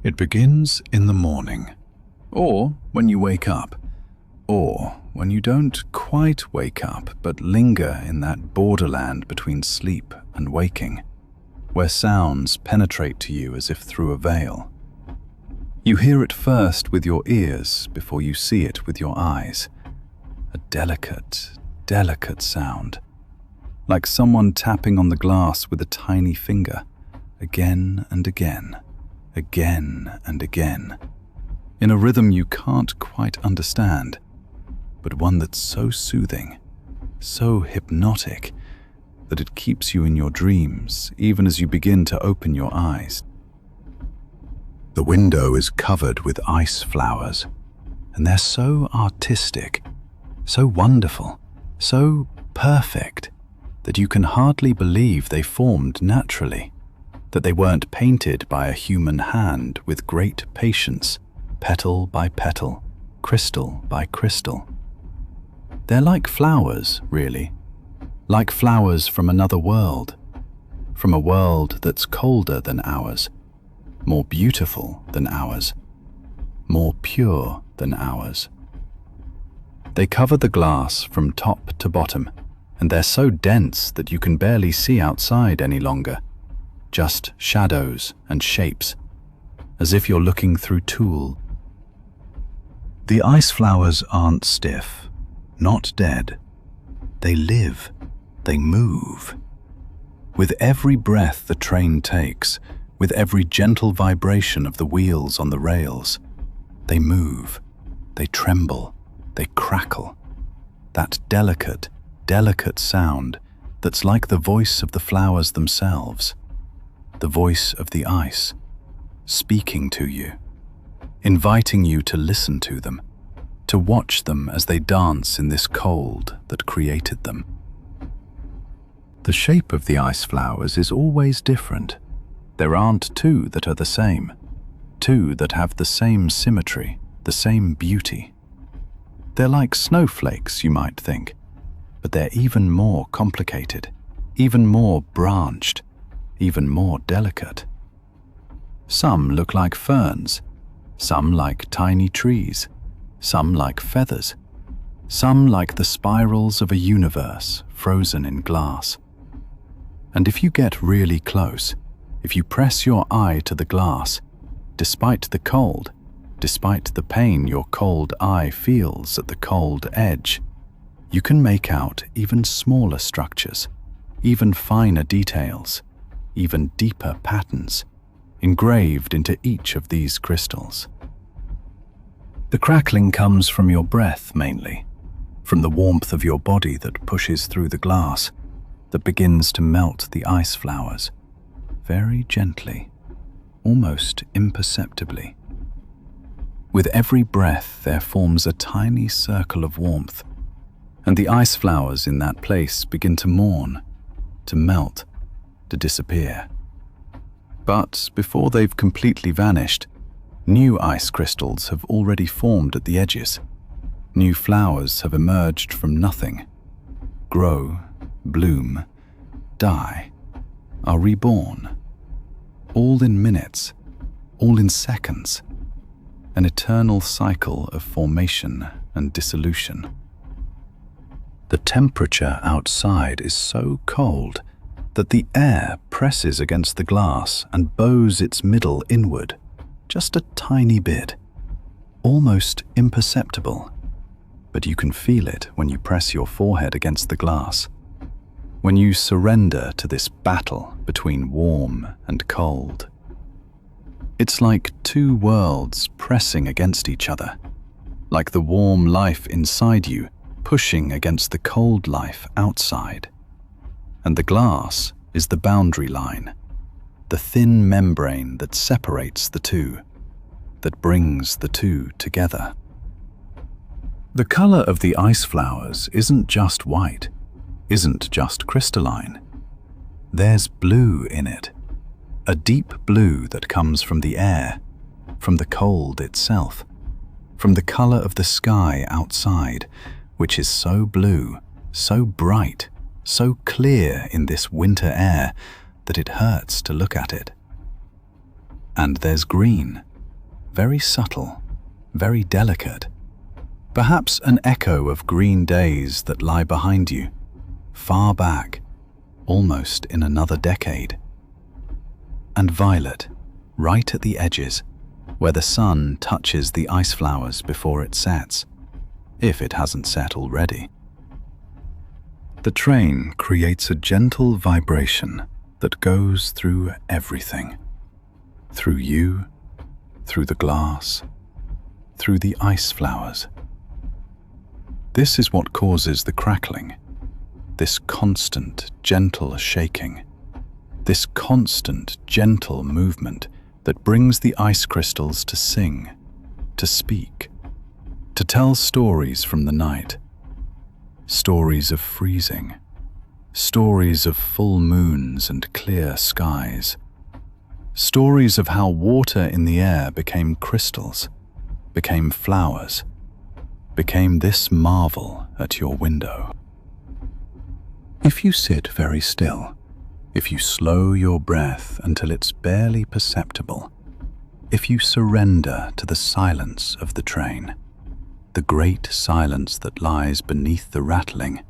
It begins in the morning, or when you wake up, or when you don't quite wake up but linger in that borderland between sleep and waking, where sounds penetrate to you as if through a veil. You hear it first with your ears before you see it with your eyes. A delicate, delicate sound, like someone tapping on the glass with a tiny finger, again and again, again and again, in a rhythm you can't quite understand, but one that's so soothing, so hypnotic, that it keeps you in your dreams even as you begin to open your eyes. The window is covered with ice flowers, and they're so artistic, so wonderful, so perfect, that you can hardly believe they formed naturally, that they weren't painted by a human hand with great patience, petal by petal, crystal by crystal. They're like flowers, really, like flowers from another world, from a world that's colder than ours, more beautiful than ours, more pure than ours. They cover the glass from top to bottom, and they're so dense that you can barely see outside any longer, just shadows and shapes, as if you're looking through tulle. The ice flowers aren't stiff, not dead. They live, they move. With every breath the train takes, with every gentle vibration of the wheels on the rails, they move, they tremble, they crackle. That delicate, delicate sound that's like the voice of the flowers themselves, the voice of the ice, speaking to you, inviting you to listen to them, to watch them as they dance in this cold that created them. The shape of the ice flowers is always different. There aren't two that are the same, two that have the same symmetry, the same beauty. They're like snowflakes, you might think, but they're even more complicated, even more branched, even more delicate. Some look like ferns, some like tiny trees, some like feathers, some like the spirals of a universe frozen in glass. And if you get really close, if you press your eye to the glass, despite the cold, despite the pain your cold eye feels at the cold edge, you can make out even smaller structures, even finer details, even deeper patterns, engraved into each of these crystals. The crackling comes from your breath mainly, from the warmth of your body that pushes through the glass, that begins to melt the ice flowers, very gently, almost imperceptibly. With every breath there forms a tiny circle of warmth, and the ice flowers in that place begin to mourn, to melt, to disappear. But before they've completely vanished, new ice crystals have already formed at the edges. New flowers have emerged from nothing, grow, bloom, die, are reborn, all in minutes, all in seconds, an eternal cycle of formation and dissolution. The temperature outside is so cold that the air presses against the glass and bows its middle inward, just a tiny bit, almost imperceptible, but you can feel it when you press your forehead against the glass, when you surrender to this battle between warm and cold. It's like two worlds pressing against each other, like the warm life inside you pushing against the cold life outside. And the glass is the boundary line, the thin membrane that separates the two, that brings the two together. The color of the ice flowers isn't just white, isn't just crystalline. There's blue in it, a deep blue that comes from the air, from the cold itself, from the color of the sky outside, which is so blue, so bright, so clear in this winter air that it hurts to look at it. And there's green, very subtle, very delicate. Perhaps an echo of green days that lie behind you, far back, almost in another decade. And violet, right at the edges, where the sun touches the ice flowers before it sets, if it hasn't set already. The train creates a gentle vibration that goes through everything. Through you, through the glass, through the ice flowers. This is what causes the crackling, this constant, gentle shaking, this constant, gentle movement that brings the ice crystals to sing, to speak, to tell stories from the night, stories of freezing, stories of full moons and clear skies, stories of how water in the air became crystals, became flowers, became this marvel at your window. If you sit very still, if you slow your breath until it's barely perceptible, if you surrender to the silence of the train, the great silence that lies beneath the rattling,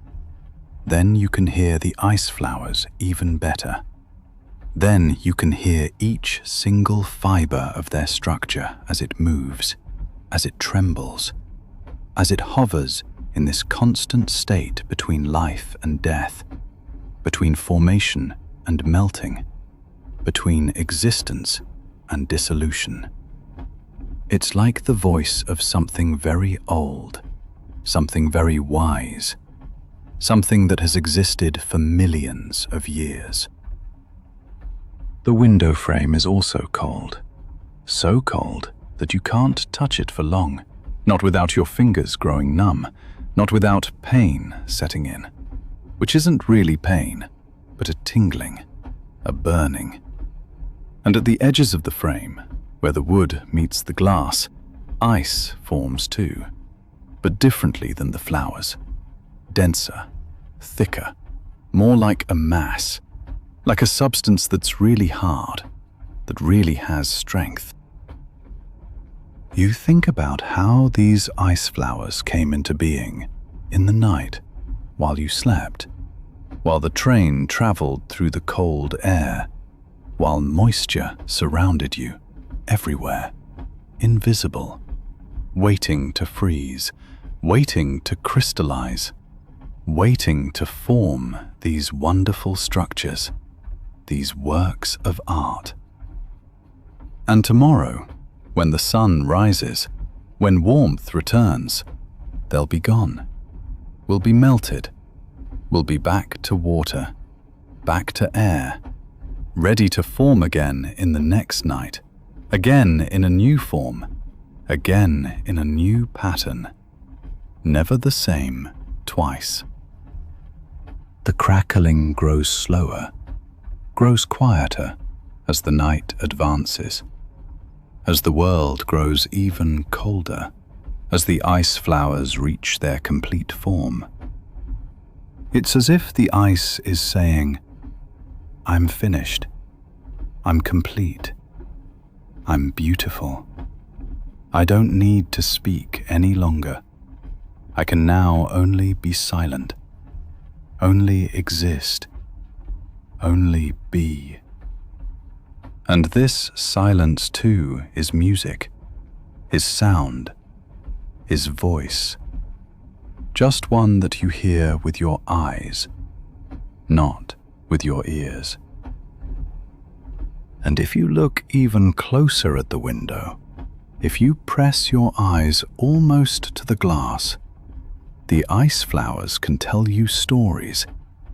then you can hear the ice flowers even better. Then you can hear each single fiber of their structure as it moves, as it trembles, as it hovers in this constant state between life and death, between formation and melting, between existence and dissolution. It's like the voice of something very old, something very wise, something that has existed for millions of years. The window frame is also cold, so cold that you can't touch it for long, not without your fingers growing numb, not without pain setting in, which isn't really pain, but a tingling, a burning. And at the edges of the frame, where the wood meets the glass, ice forms too, but differently than the flowers, denser, thicker, more like a mass, like a substance that's really hard, that really has strength. You think about how these ice flowers came into being in the night while you slept, while the train traveled through the cold air, while moisture surrounded you everywhere, invisible, waiting to freeze, waiting to crystallize, waiting to form these wonderful structures, these works of art. And tomorrow, when the sun rises, when warmth returns, they'll be gone. We'll be melted. We'll be back to water, back to air, ready to form again in the next night, again in a new form, again in a new pattern, never the same twice. The crackling grows slower, grows quieter as the night advances, as the world grows even colder, as the ice flowers reach their complete form. It's as if the ice is saying, "I'm finished. I'm complete. I'm beautiful. I don't need to speak any longer. I can now only be silent, only exist, only be." And this silence too is music, is sound, is voice, just one that you hear with your eyes, not with your ears. And if you look even closer at the window, if you press your eyes almost to the glass, the ice flowers can tell you stories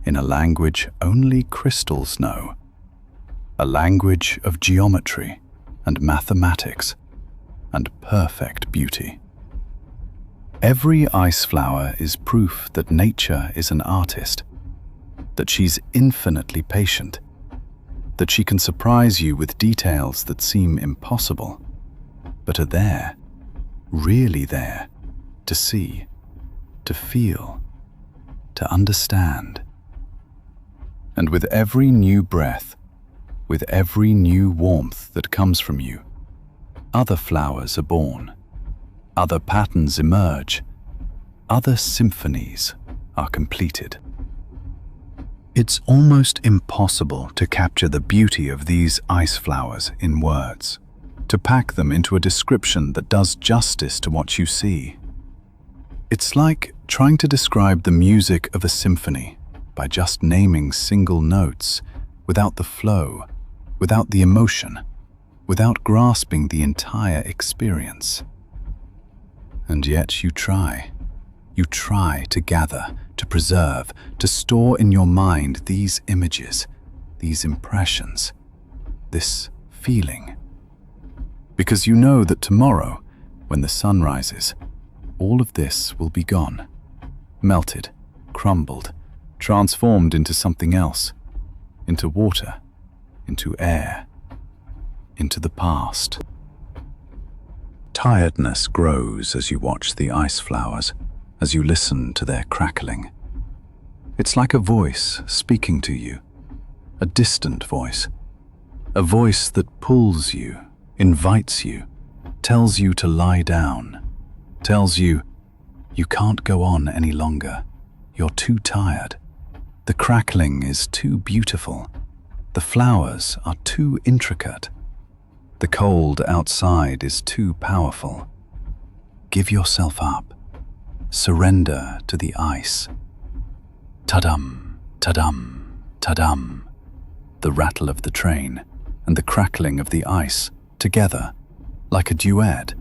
in a language only crystals know, a language of geometry and mathematics and perfect beauty. Every ice flower is proof that nature is an artist, that she's infinitely patient, that she can surprise you with details that seem impossible, but are there, really there, to see, to feel, to understand. And with every new breath, with every new warmth that comes from you, other flowers are born, other patterns emerge, other symphonies are completed. It's almost impossible to capture the beauty of these ice flowers in words, to pack them into a description that does justice to what you see. It's like trying to describe the music of a symphony by just naming single notes, without the flow, without the emotion, without grasping the entire experience. And yet you try. You try to gather, to preserve, to store in your mind these images, these impressions, this feeling. Because you know that tomorrow, when the sun rises, all of this will be gone, melted, crumbled, transformed into something else, into water, into air, into the past. Tiredness grows as you watch the ice flowers, as you listen to their crackling. It's like a voice speaking to you, a distant voice, a voice that pulls you, invites you, tells you to lie down, tells you you can't go on any longer, you're too tired. The crackling is too beautiful, the flowers are too intricate, the cold outside is too powerful. Give yourself up. Surrender to the ice. Ta-dum, ta-dum, ta-dum. The rattle of the train and the crackling of the ice together, like a duet,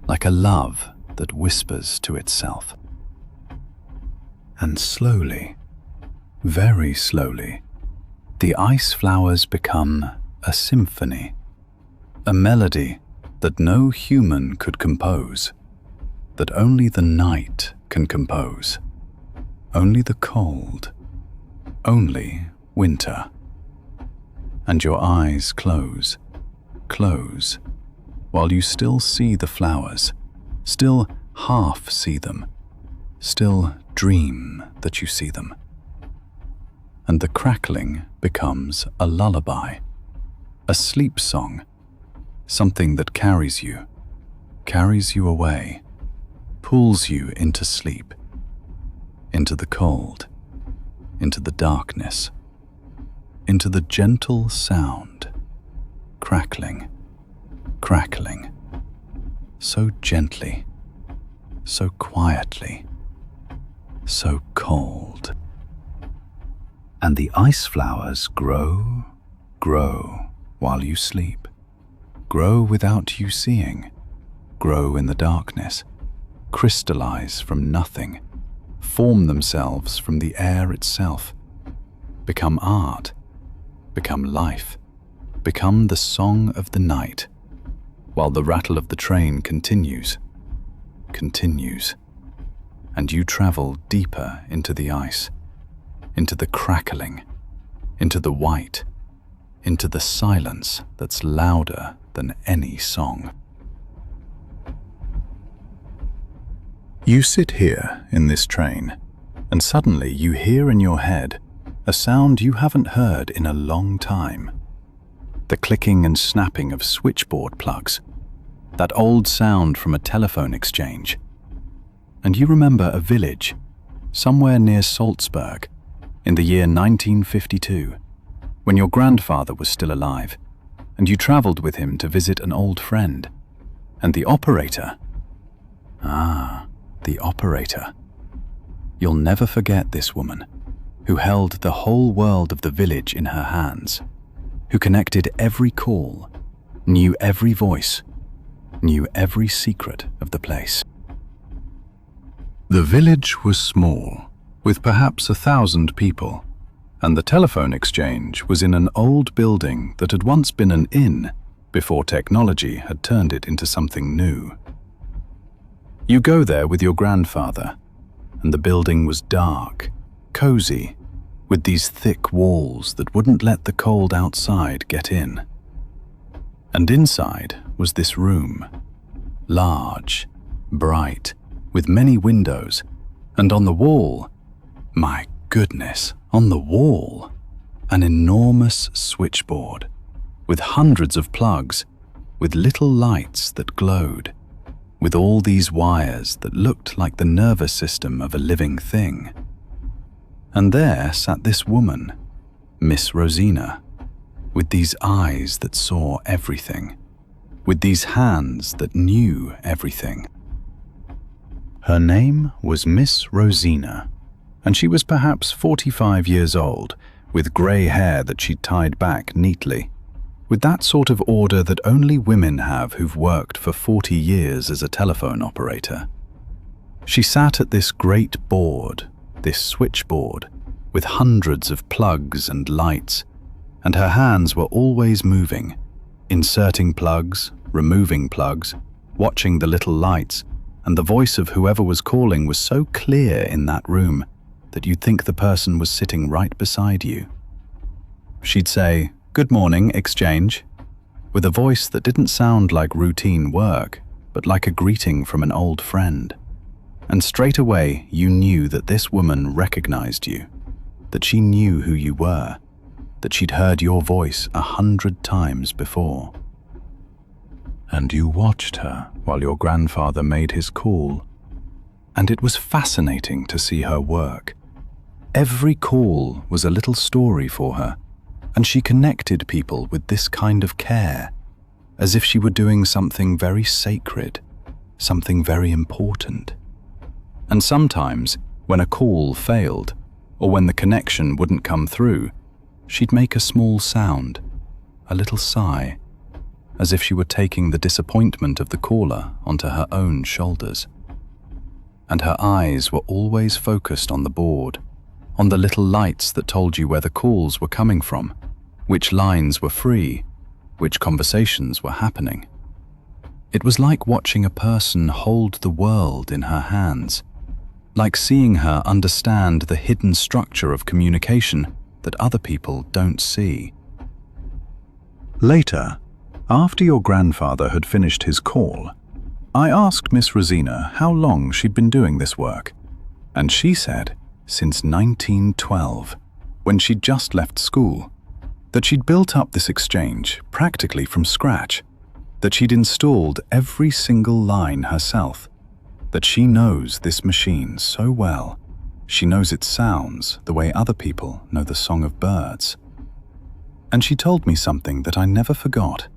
like a love that whispers to itself. And slowly, very slowly, the ice flowers become a symphony, a melody that no human could compose, that only the night can compose, only the cold, only winter. And your eyes close, while you still see the flowers, still half see them, still dream that you see them. And the crackling becomes a lullaby, a sleep song, something that carries you away, pulls you into sleep, into the cold, into the darkness, into the gentle sound, crackling, crackling, so gently, so quietly, so cold. And the ice flowers grow, grow while you sleep, grow without you seeing, grow in the darkness, crystallize from nothing, form themselves from the air itself, become art, become life, become the song of the night, while the rattle of the train continues, and you travel deeper into the ice, into the crackling, into the white, into the silence that's louder than any song. You sit here in this train, and suddenly you hear in your head a sound you haven't heard in a long time. The clicking and snapping of switchboard plugs, that old sound from a telephone exchange. And you remember a village, somewhere near Salzburg, in the year 1952, when your grandfather was still alive, and you traveled with him to visit an old friend. And the operator, the operator. You'll never forget this woman, who held the whole world of the village in her hands, who connected every call, knew every voice, knew every secret of the place. The village was small, with perhaps 1,000 people, and the telephone exchange was in an old building that had once been an inn before technology had turned it into something new. You go there with your grandfather, and the building was dark, cozy, with these thick walls that wouldn't let the cold outside get in. And inside was this room, large, bright, with many windows, and on the wall, my goodness, on the wall, an enormous switchboard with hundreds of plugs, with little lights that glowed, with all these wires that looked like the nervous system of a living thing. And there sat this woman, Miss Rosina, with these eyes that saw everything, with these hands that knew everything. Her name was Miss Rosina, and she was perhaps 45 years old, with grey hair that she'd tied back neatly, with that sort of order that only women have who've worked for 40 years as a telephone operator. She sat at this great board, this switchboard, with hundreds of plugs and lights, and her hands were always moving, inserting plugs, removing plugs, watching the little lights, and the voice of whoever was calling was so clear in that room that you'd think the person was sitting right beside you. She'd say, "Good morning, exchange," with a voice that didn't sound like routine work, but like a greeting from an old friend. And straight away you knew that this woman recognized you, that she knew who you were, that she'd heard your voice 100 times before. And you watched her while your grandfather made his call, and it was fascinating to see her work. Every call was a little story for her, and she connected people with this kind of care, as if she were doing something very sacred, something very important. And sometimes, when a call failed, or when the connection wouldn't come through, she'd make a small sound, a little sigh, as if she were taking the disappointment of the caller onto her own shoulders. And her eyes were always focused on the board, on the little lights that told you where the calls were coming from, which lines were free, which conversations were happening. It was like watching a person hold the world in her hands, like seeing her understand the hidden structure of communication that other people don't see. Later, after your grandfather had finished his call, I asked Miss Rosina how long she'd been doing this work, and she said since 1912, when she'd just left school, that she'd built up this exchange practically from scratch, that she'd installed every single line herself, that she knows this machine so well, she knows its sounds the way other people know the song of birds. And she told me something that I never forgot.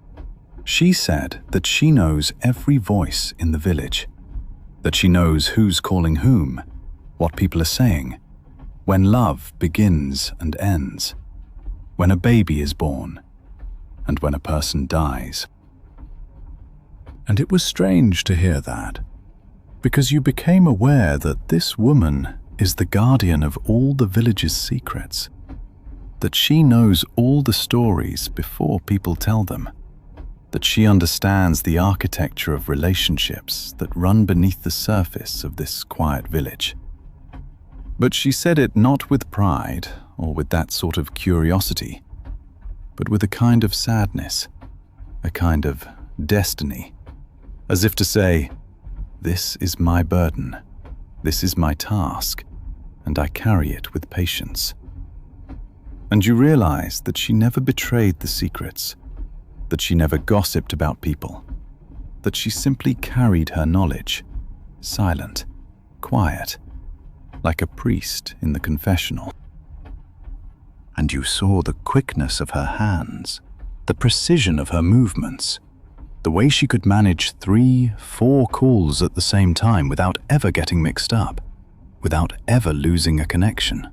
She said that she knows every voice in the village, that she knows who's calling whom, what people are saying, when love begins and ends, when a baby is born, and when a person dies. And it was strange to hear that, because you became aware that this woman is the guardian of all the village's secrets, that she knows all the stories before people tell them, that she understands the architecture of relationships that run beneath the surface of this quiet village. But she said it not with pride or with that sort of curiosity, but with a kind of sadness, a kind of destiny, as if to say, "This is my burden, this is my task, and I carry it with patience." And you realized that she never betrayed the secrets, that she never gossiped about people, that she simply carried her knowledge, silent, quiet, like a priest in the confessional. And you saw the quickness of her hands, the precision of her movements, the way she could manage 3, 4 calls at the same time without ever getting mixed up, without ever losing a connection.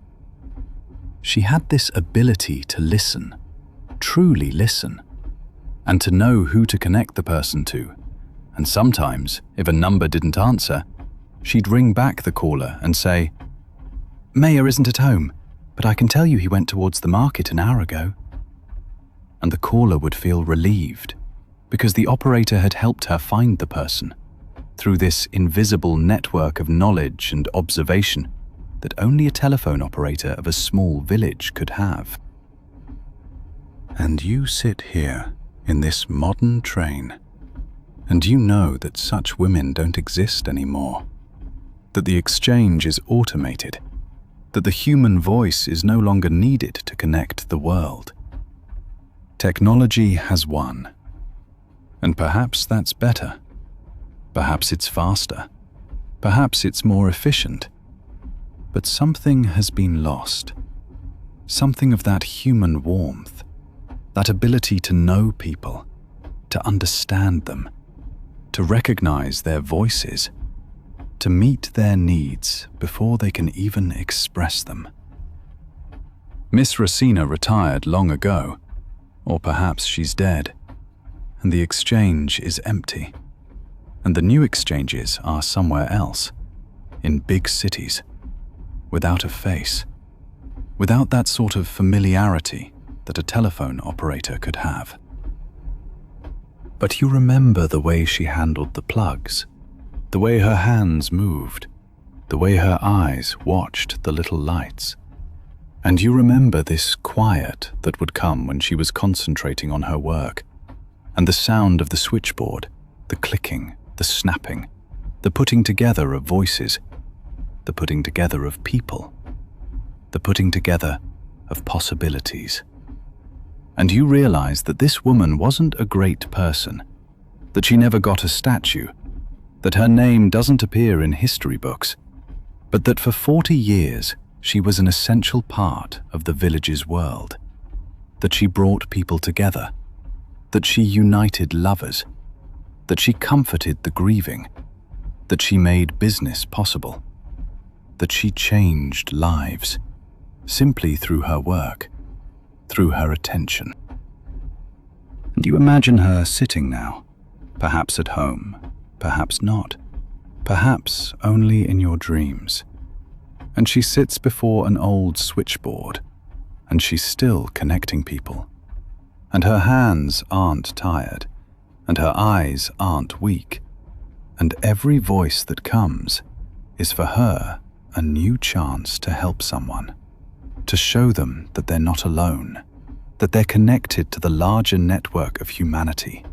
She had this ability to listen, truly listen, and to know who to connect the person to. And sometimes, if a number didn't answer, she'd ring back the caller and say, "Mayor isn't at home, but I can tell you he went towards the market an hour ago." And the caller would feel relieved, because the operator had helped her find the person through this invisible network of knowledge and observation that only a telephone operator of a small village could have. And you sit here in this modern train, and you know that such women don't exist anymore, that the exchange is automated, that the human voice is no longer needed to connect the world. Technology has won. And perhaps that's better. Perhaps it's faster. Perhaps it's more efficient. But something has been lost. Something of that human warmth, that ability to know people, to understand them, to recognize their voices, to meet their needs before they can even express them. Miss Rosina retired long ago, or perhaps she's dead, and the exchange is empty, and the new exchanges are somewhere else, in big cities, without a face, without that sort of familiarity that a telephone operator could have. But you remember the way she handled the plugs, the way her hands moved, the way her eyes watched the little lights. And you remember this quiet that would come when she was concentrating on her work, and the sound of the switchboard, the clicking, the snapping, the putting together of voices, the putting together of people, the putting together of possibilities. And you realized that this woman wasn't a great person, that she never got a statue, that her name doesn't appear in history books, but that for 40 years she was an essential part of the village's world, that she brought people together, that she united lovers, that she comforted the grieving, that she made business possible, that she changed lives simply through her work, through her attention. And you imagine her sitting now, perhaps at home, perhaps not, perhaps only in your dreams. And she sits before an old switchboard, and she's still connecting people. And her hands aren't tired, and her eyes aren't weak, and every voice that comes is for her a new chance to help someone, to show them that they're not alone, that they're connected to the larger network of humanity,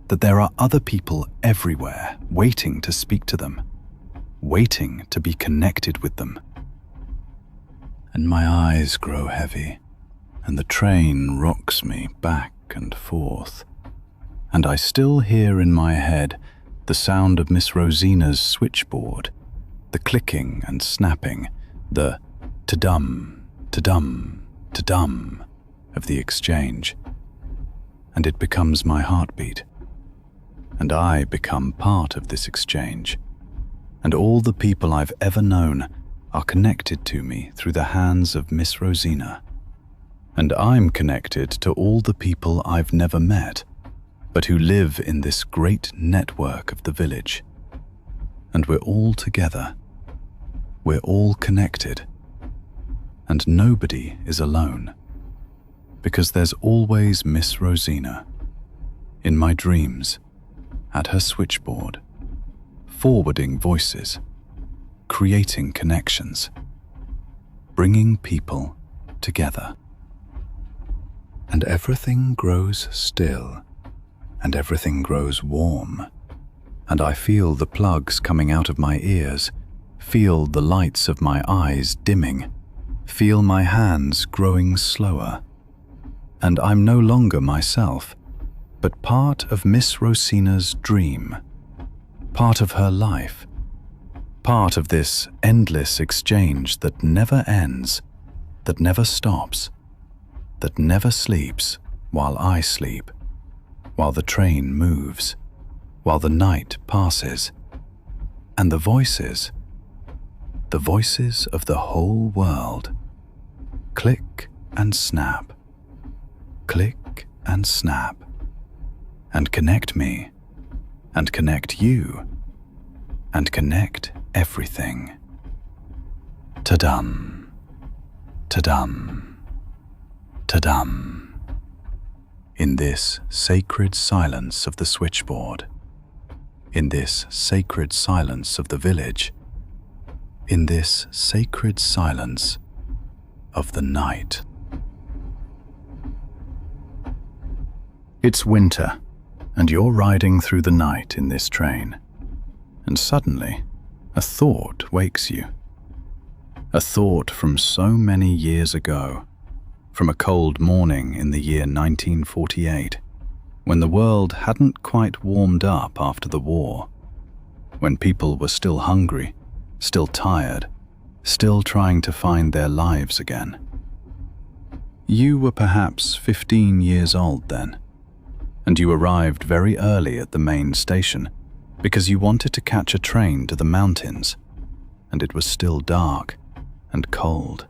that there are other people everywhere waiting to speak to them, waiting to be connected with them. And my eyes grow heavy, and the train rocks me back and forth, and I still hear in my head the sound of Miss Rosina's switchboard, the clicking and snapping, the ta-dum, ta-dum, ta-dum of the exchange. And it becomes my heartbeat, and I become part of this exchange, and all the people I've ever known are connected to me through the hands of Miss Rosina. And I'm connected to all the people I've never met, but who live in this great network of the village. And we're all together. We're all connected. And nobody is alone. Because there's always Miss Rosina, in my dreams, at her switchboard, forwarding voices, creating connections, bringing people together. And everything grows still, and everything grows warm, and I feel the plugs coming out of my ears, feel the lights of my eyes dimming, feel my hands growing slower, and I'm no longer myself, but part of Miss Rosina's dream, part of her life, part of this endless exchange that never ends, that never stops, that never sleeps while I sleep, while the train moves, while the night passes, and the voices of the whole world, click and snap, click and snap, and connect me, and connect you, and connect everything. Ta-dum, ta-dum, ta-dum. In this sacred silence of the switchboard, in this sacred silence of the village, in this sacred silence of the night. It's winter, and you're riding through the night in this train, and suddenly a thought wakes you. A thought from so many years ago, from a cold morning in the year 1948, when the world hadn't quite warmed up after the war, when people were still hungry, still tired, still trying to find their lives again. You were perhaps 15 years old then, and you arrived very early at the main station because you wanted to catch a train to the mountains, and it was still dark and cold,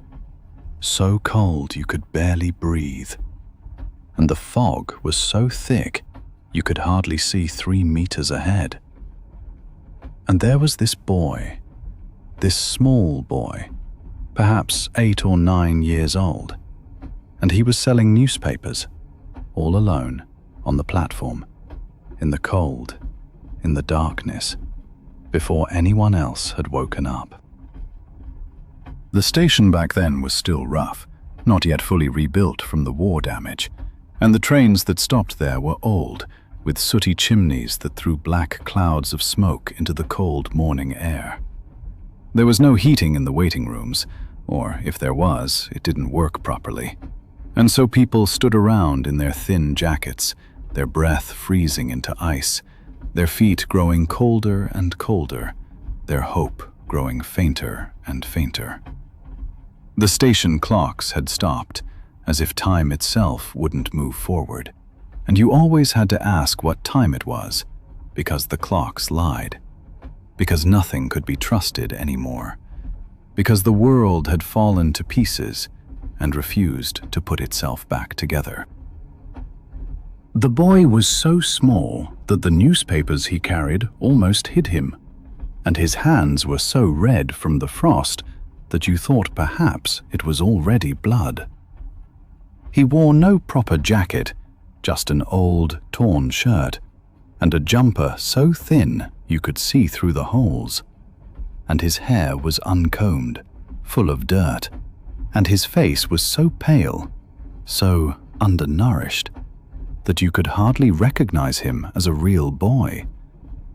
so cold you could barely breathe, and the fog was so thick you could hardly see 3 meters ahead. And there was this boy, this small boy, perhaps 8 or 9 years old, and he was selling newspapers, all alone, on the platform, in the cold, in the darkness, before anyone else had woken up. The station back then was still rough, not yet fully rebuilt from the war damage, and the trains that stopped there were old, with sooty chimneys that threw black clouds of smoke into the cold morning air. There was no heating in the waiting rooms, or if there was, it didn't work properly, and so people stood around in their thin jackets, their breath freezing into ice, their feet growing colder and colder, their hope growing fainter and fainter. The station clocks had stopped, as if time itself wouldn't move forward, and you always had to ask what time it was, because the clocks lied, because nothing could be trusted anymore, because the world had fallen to pieces and refused to put itself back together. The boy was so small that the newspapers he carried almost hid him, and his hands were so red from the frost that you thought perhaps it was already blood. He wore no proper jacket, just an old, torn shirt, and a jumper so thin you could see through the holes. And his hair was uncombed, full of dirt, and his face was so pale, so undernourished, that you could hardly recognize him as a real boy,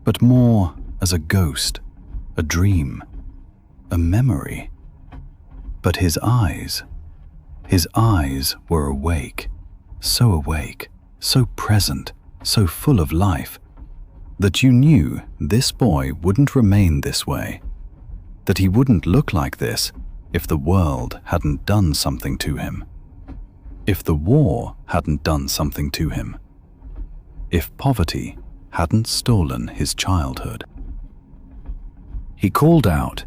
but more as a ghost, a dream, a memory. But his eyes were awake, so present, so full of life, that you knew this boy wouldn't remain this way, that he wouldn't look like this if the world hadn't done something to him, if the war hadn't done something to him, if poverty hadn't stolen his childhood. He called out,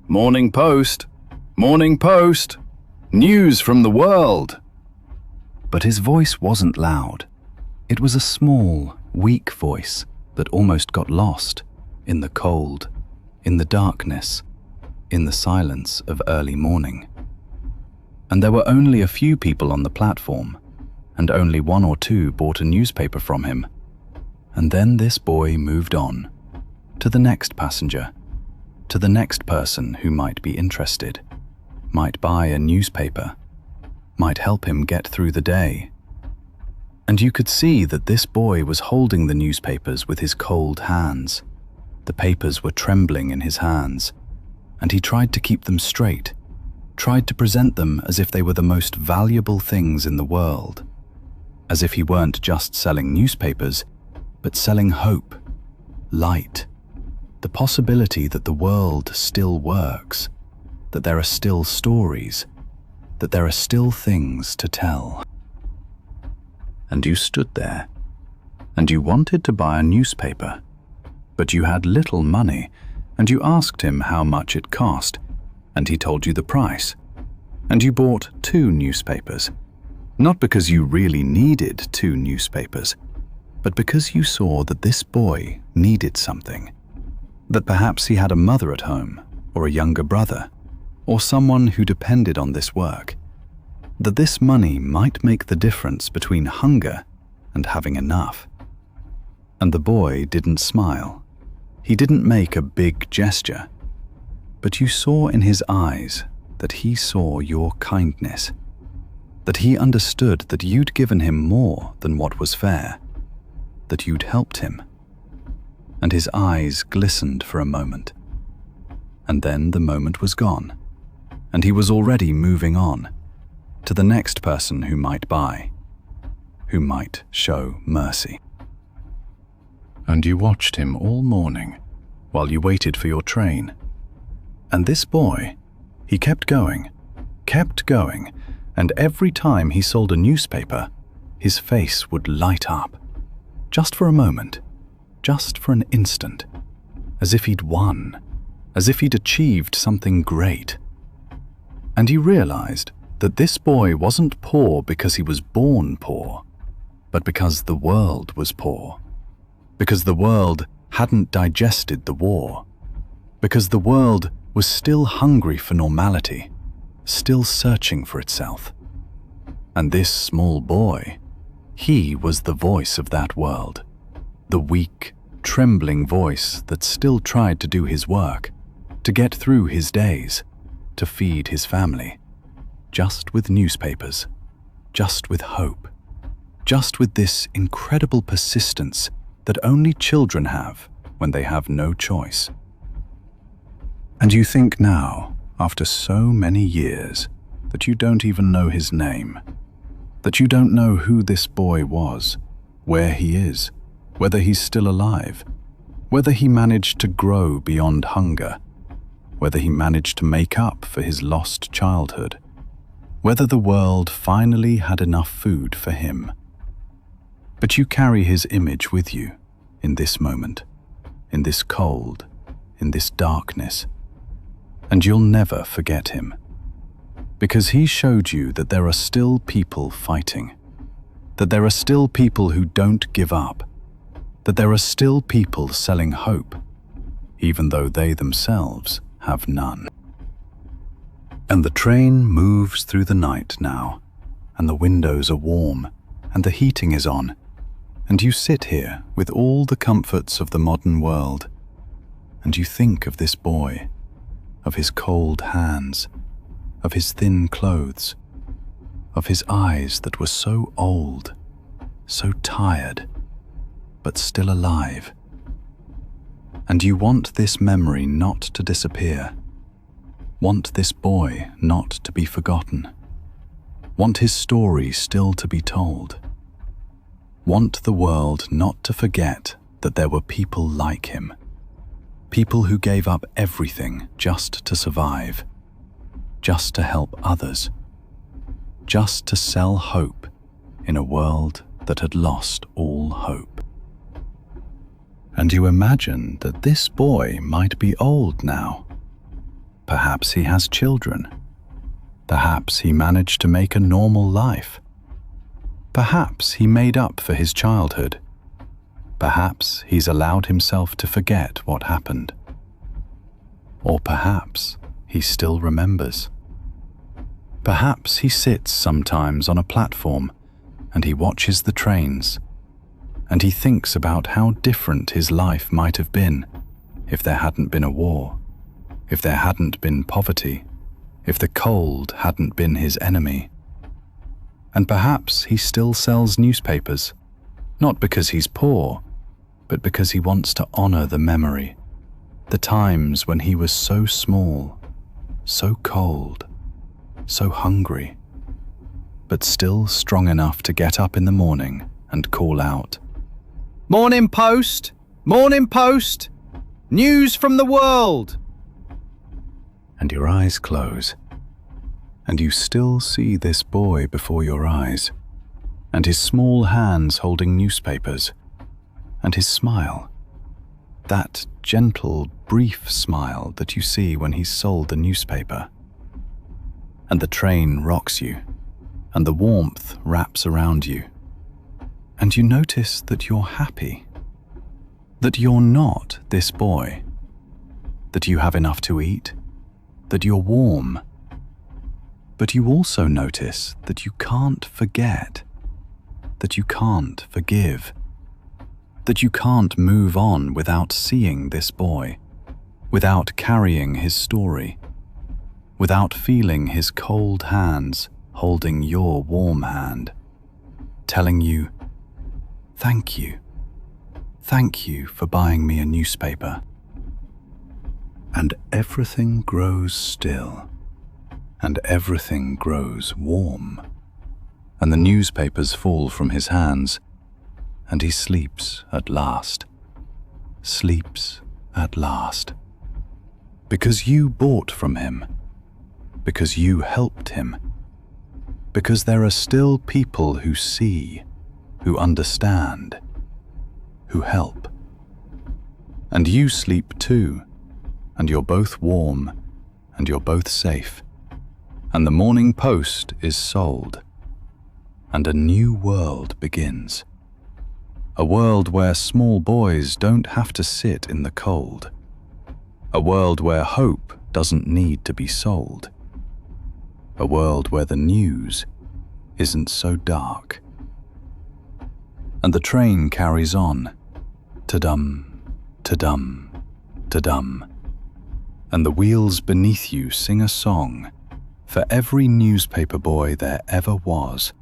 "Morning Post! Morning Post! News from the world!" But his voice wasn't loud. It was a small, weak voice that almost got lost in the cold, in the darkness, in the silence of early morning. And there were only a few people on the platform, and only 1 or 2 bought a newspaper from him. And then this boy moved on, to the next passenger, to the next person who might be interested, might buy a newspaper, might help him get through the day. And you could see that this boy was holding the newspapers with his cold hands. The papers were trembling in his hands, and he tried to keep them straight, tried to present them as if they were the most valuable things in the world, as if he weren't just selling newspapers, but selling hope, light, the possibility that the world still works, that there are still stories, that there are still things to tell. And you stood there, and you wanted to buy a newspaper, but you had little money, and you asked him how much it cost, and he told you the price, and you bought 2 newspapers, not because you really needed 2 newspapers, but because you saw that this boy needed something, that perhaps he had a mother at home, or a younger brother, or someone who depended on this work, that this money might make the difference between hunger and having enough. And the boy didn't smile. He didn't make a big gesture, but you saw in his eyes that he saw your kindness, that he understood that you'd given him more than what was fair, that you'd helped him. And his eyes glistened for a moment, and then the moment was gone, and he was already moving on to the next person who might buy. who might show mercy. And you watched him all morning while you waited for your train. And this boy, he kept going, and every time he sold a newspaper, his face would light up. Just for a moment, just for an instant, as if he'd won, as if he'd achieved something great. And you realized that this boy wasn't poor because he was born poor, but because the world was poor, because the world hadn't digested the war, because the world was still hungry for normality, still searching for itself. And this small boy, he was the voice of that world, the weak, trembling voice that still tried to do his work, to get through his days, to feed his family, just with newspapers, just with hope, just with this incredible persistence that only children have when they have no choice. And you think now, after so many years, that you don't even know his name, that you don't know who this boy was, where he is, whether he's still alive, whether he managed to grow beyond hunger, whether he managed to make up for his lost childhood, whether the world finally had enough food for him. But you carry his image with you in this moment, in this cold, in this darkness, and you'll never forget him, because he showed you that there are still people fighting, that there are still people who don't give up, that there are still people selling hope, even though they themselves have none. And the train moves through the night now, and the windows are warm, and the heating is on, and you sit here with all the comforts of the modern world, and you think of this boy, of his cold hands, of his thin clothes, of his eyes that were so old, so tired, but still alive. And you want this memory not to disappear, want this boy not to be forgotten, want his story still to be told, want the world not to forget that there were people like him, people who gave up everything just to survive, just to help others, just to sell hope in a world that had lost all hope. And you imagine that this boy might be old now. Perhaps he has children. Perhaps he managed to make a normal life. Perhaps he made up for his childhood. Perhaps he's allowed himself to forget what happened. Or perhaps he still remembers. Perhaps he sits sometimes on a platform and he watches the trains, and he thinks about how different his life might have been if there hadn't been a war, if there hadn't been poverty, if the cold hadn't been his enemy. And perhaps he still sells newspapers, not because he's poor, but because he wants to honor the memory, the times when he was so small, so cold, so hungry, but still strong enough to get up in the morning and call out, "Morning Post! Morning Post! News from the world!" And your eyes close, and you still see this boy before your eyes, and his small hands holding newspapers, and his smile, that gentle, brief smile that you see when he's sold the newspaper. And the train rocks you, and the warmth wraps around you, and you notice that you're happy, that you're not this boy, that you have enough to eat, that you're warm. But you also notice that you can't forget, that you can't forgive, that you can't move on without seeing this boy, without carrying his story, without feeling his cold hands holding your warm hand, telling you, thank you for buying me a newspaper. And everything grows still, and everything grows warm, and the newspapers fall from his hands, and he sleeps at last. Sleeps at last. Because you bought from him. Because you helped him. Because there are still people who see, who understand, who help. And you sleep too, and you're both warm, and you're both safe. And the Morning Post is sold, and a new world begins. A world where small boys don't have to sit in the cold. A world where hope doesn't need to be sold. A world where the news isn't so dark. And the train carries on, ta-dum, ta-dum, ta-dum. And the wheels beneath you sing a song for every newspaper boy there ever was,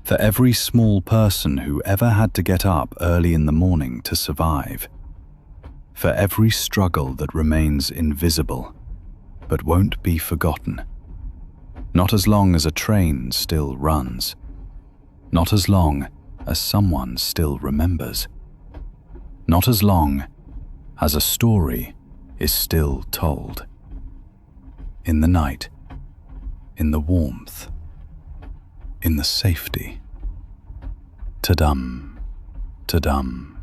for every small person who ever had to get up early in the morning to survive, for every struggle that remains invisible but won't be forgotten. Not as long as a train still runs. Not as long as someone still remembers. Not as long as a story is still told. In the night, in the warmth, in the safety. Ta-dum, ta-dum,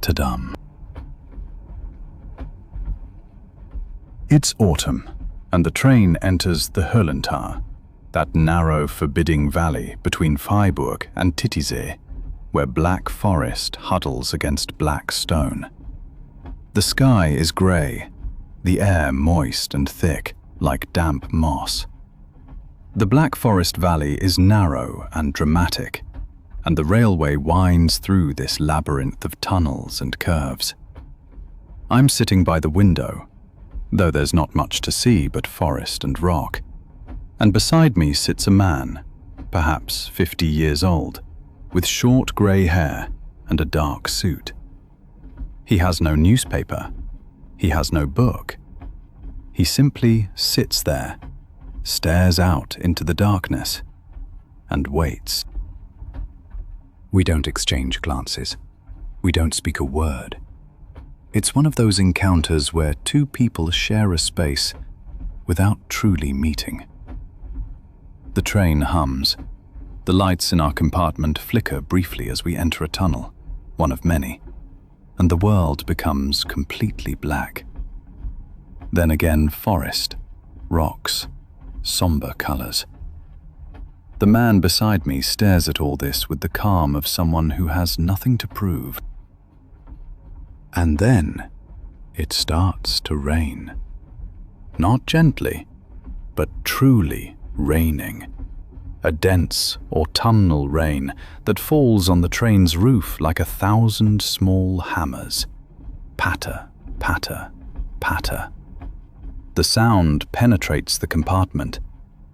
ta-dum. It's autumn, and the train enters the Höhlental, that narrow, forbidding valley between Freiburg and Titisee, where black forest huddles against black stone. The sky is grey, the air moist and thick, like damp moss. The Black Forest Valley is narrow and dramatic, and the railway winds through this labyrinth of tunnels and curves. I'm sitting by the window, though there's not much to see but forest and rock, and beside me sits a man, perhaps 50 years old, with short grey hair and a dark suit. He has no newspaper, he has no book. He simply sits there, stares out into the darkness, and waits. We don't exchange glances. We don't speak a word. It's one of those encounters where two people share a space without truly meeting. The train hums. The lights in our compartment flicker briefly as we enter a tunnel, one of many, and the world becomes completely black. Then again, forest, rocks, somber colors. The man beside me stares at all this with the calm of someone who has nothing to prove. And then it starts to rain. Not gently, but truly raining. A dense autumnal rain that falls on the train's roof like 1,000 small hammers. Patter, patter, patter. The sound penetrates the compartment,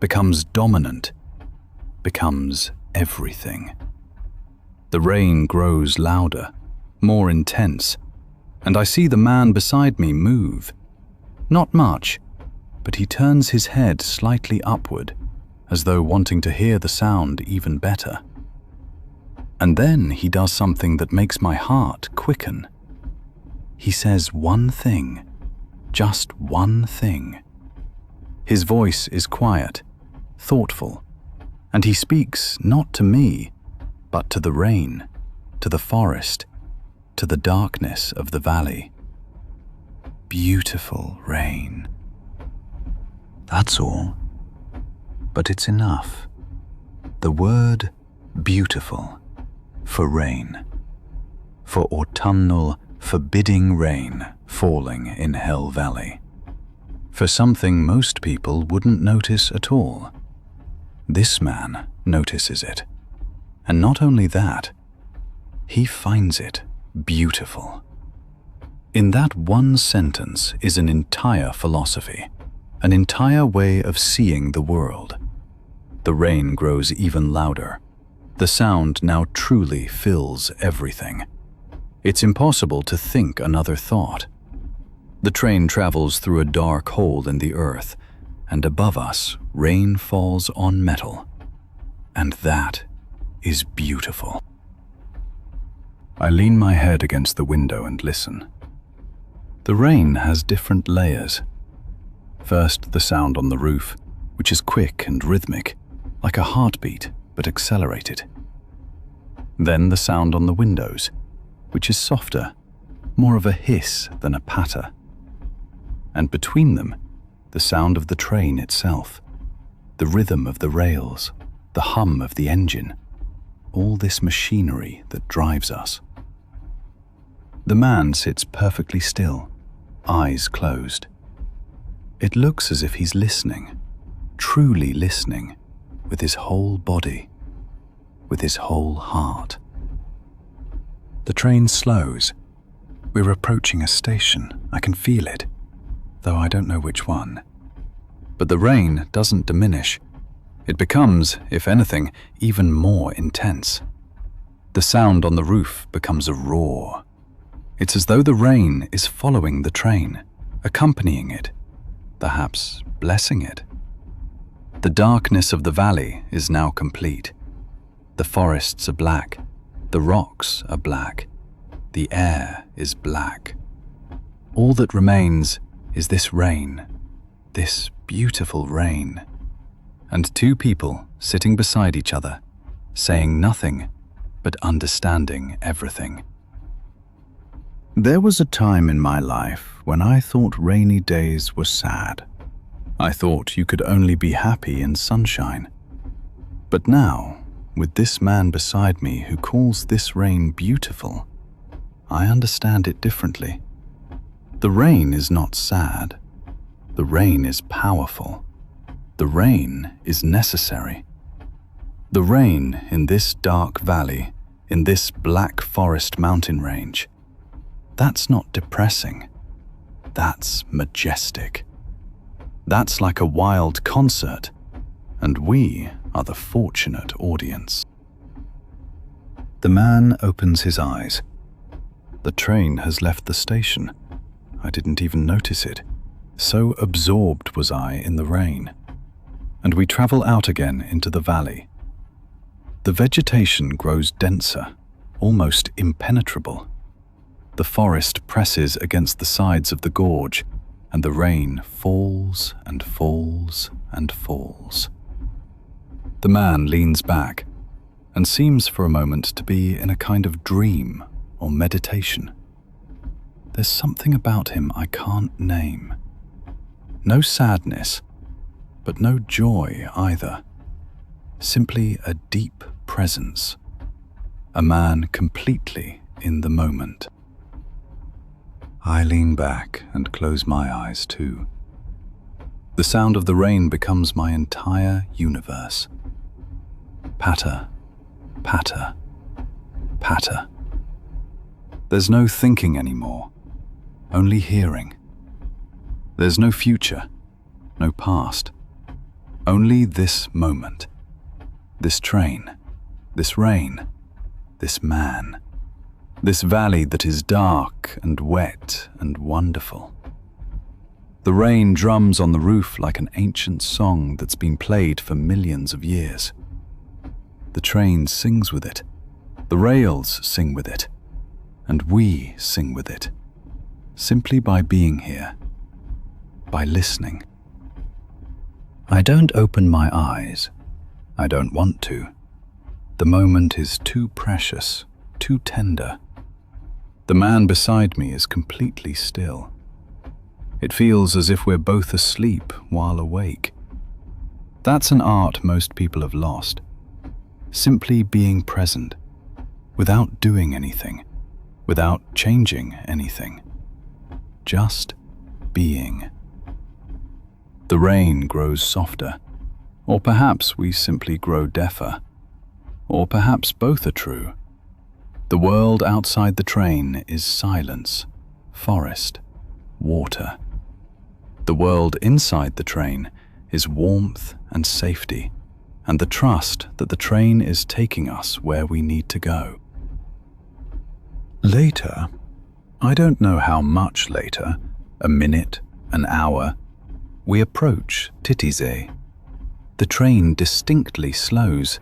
becomes dominant, becomes everything. The rain grows louder, more intense, and I see the man beside me move. Not much, but he turns his head slightly upward, as though wanting to hear the sound even better. And then he does something that makes my heart quicken. He says one thing. Just one thing. His voice is quiet, thoughtful, and he speaks not to me, but to the rain, to the forest, to the darkness of the valley. Beautiful rain. That's all. But it's enough. The word beautiful for rain, for autumnal, forbidding rain falling in Hell Valley, for something most people wouldn't notice at all. This man notices it, and not only that, he finds it beautiful. In that one sentence is an entire philosophy, an entire way of seeing the world. The rain grows even louder. The sound now truly fills everything. It's impossible to think another thought. The train travels through a dark hole in the earth, and above us, rain falls on metal. And that is beautiful. I lean my head against the window and listen. The rain has different layers. First, the sound on the roof, which is quick and rhythmic, like a heartbeat, but accelerated. Then the sound on the windows, which is softer, more of a hiss than a patter. And between them, the sound of the train itself, the rhythm of the rails, the hum of the engine, all this machinery that drives us. The man sits perfectly still, eyes closed. It looks as if he's listening, truly listening, with his whole body, with his whole heart. The train slows. We're approaching a station. I can feel it, though I don't know which one. But the rain doesn't diminish. It becomes, if anything, even more intense. The sound on the roof becomes a roar. It's as though the rain is following the train, accompanying it, perhaps blessing it. The darkness of the valley is now complete. The forests are black, the rocks are black, the air is black. All that remains is this rain, this beautiful rain, and two people sitting beside each other, saying nothing but understanding everything. There was a time in my life when I thought rainy days were sad. I thought you could only be happy in sunshine. But now, with this man beside me who calls this rain beautiful, I understand it differently. The rain is not sad. The rain is powerful. The rain is necessary. The rain in this dark valley, in this black forest mountain range, that's not depressing. That's majestic. That's like a wild concert, and we are the fortunate audience. The man opens his eyes. The train has left the station. I didn't even notice it. So absorbed was I in the rain. And we travel out again into the valley. The vegetation grows denser, almost impenetrable. The forest presses against the sides of the gorge, and the rain falls and falls and falls. The man leans back and seems for a moment to be in a kind of dream or meditation. There's something about him I can't name. No sadness, but no joy either. Simply a deep presence. A man completely in the moment. I lean back and close my eyes too. The sound of the rain becomes my entire universe. Patter, patter, patter. There's no thinking anymore, only hearing. There's no future, no past, only this moment, this train, this rain, this man. This valley that is dark and wet and wonderful. The rain drums on the roof like an ancient song that's been played for millions of years. The train sings with it, the rails sing with it, and we sing with it, simply by being here, by listening. I don't open my eyes. I don't want to. The moment is too precious, too tender. The man beside me is completely still. It feels as if we're both asleep while awake. That's an art most people have lost. Simply being present, without doing anything, without changing anything. Just being. The rain grows softer, or perhaps we simply grow deafer, or perhaps both are true. The world outside the train is silence, forest, water. The world inside the train is warmth and safety, and the trust that the train is taking us where we need to go. Later, I don't know how much later, a minute, an hour, we approach Titisee. The train distinctly slows,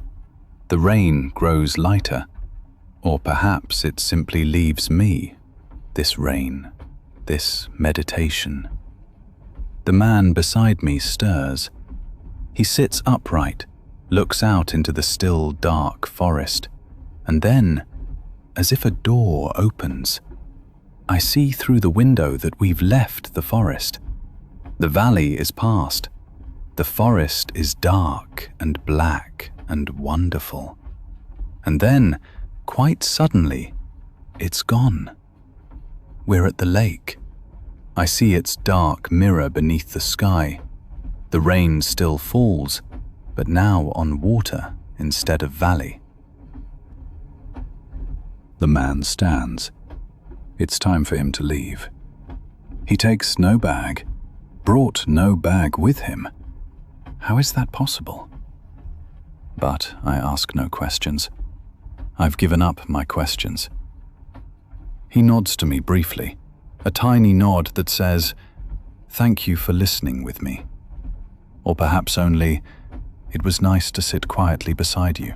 The rain grows lighter, or perhaps it simply leaves me, this rain, this meditation. The man beside me stirs. He sits upright, looks out into the still, dark forest, and then, as if a door opens, I see through the window that we've left the forest. The valley is past. The forest is dark and black and wonderful. And then, quite suddenly, it's gone. We're at the lake. I see its dark mirror beneath the sky. The rain still falls, but now on water instead of valley. The man stands. It's time for him to leave. He takes no bag, brought no bag with him. How is that possible? But I ask no questions. I've given up my questions. He nods to me briefly, a tiny nod that says, "Thank you for listening with me." Or perhaps only, "It was nice to sit quietly beside you."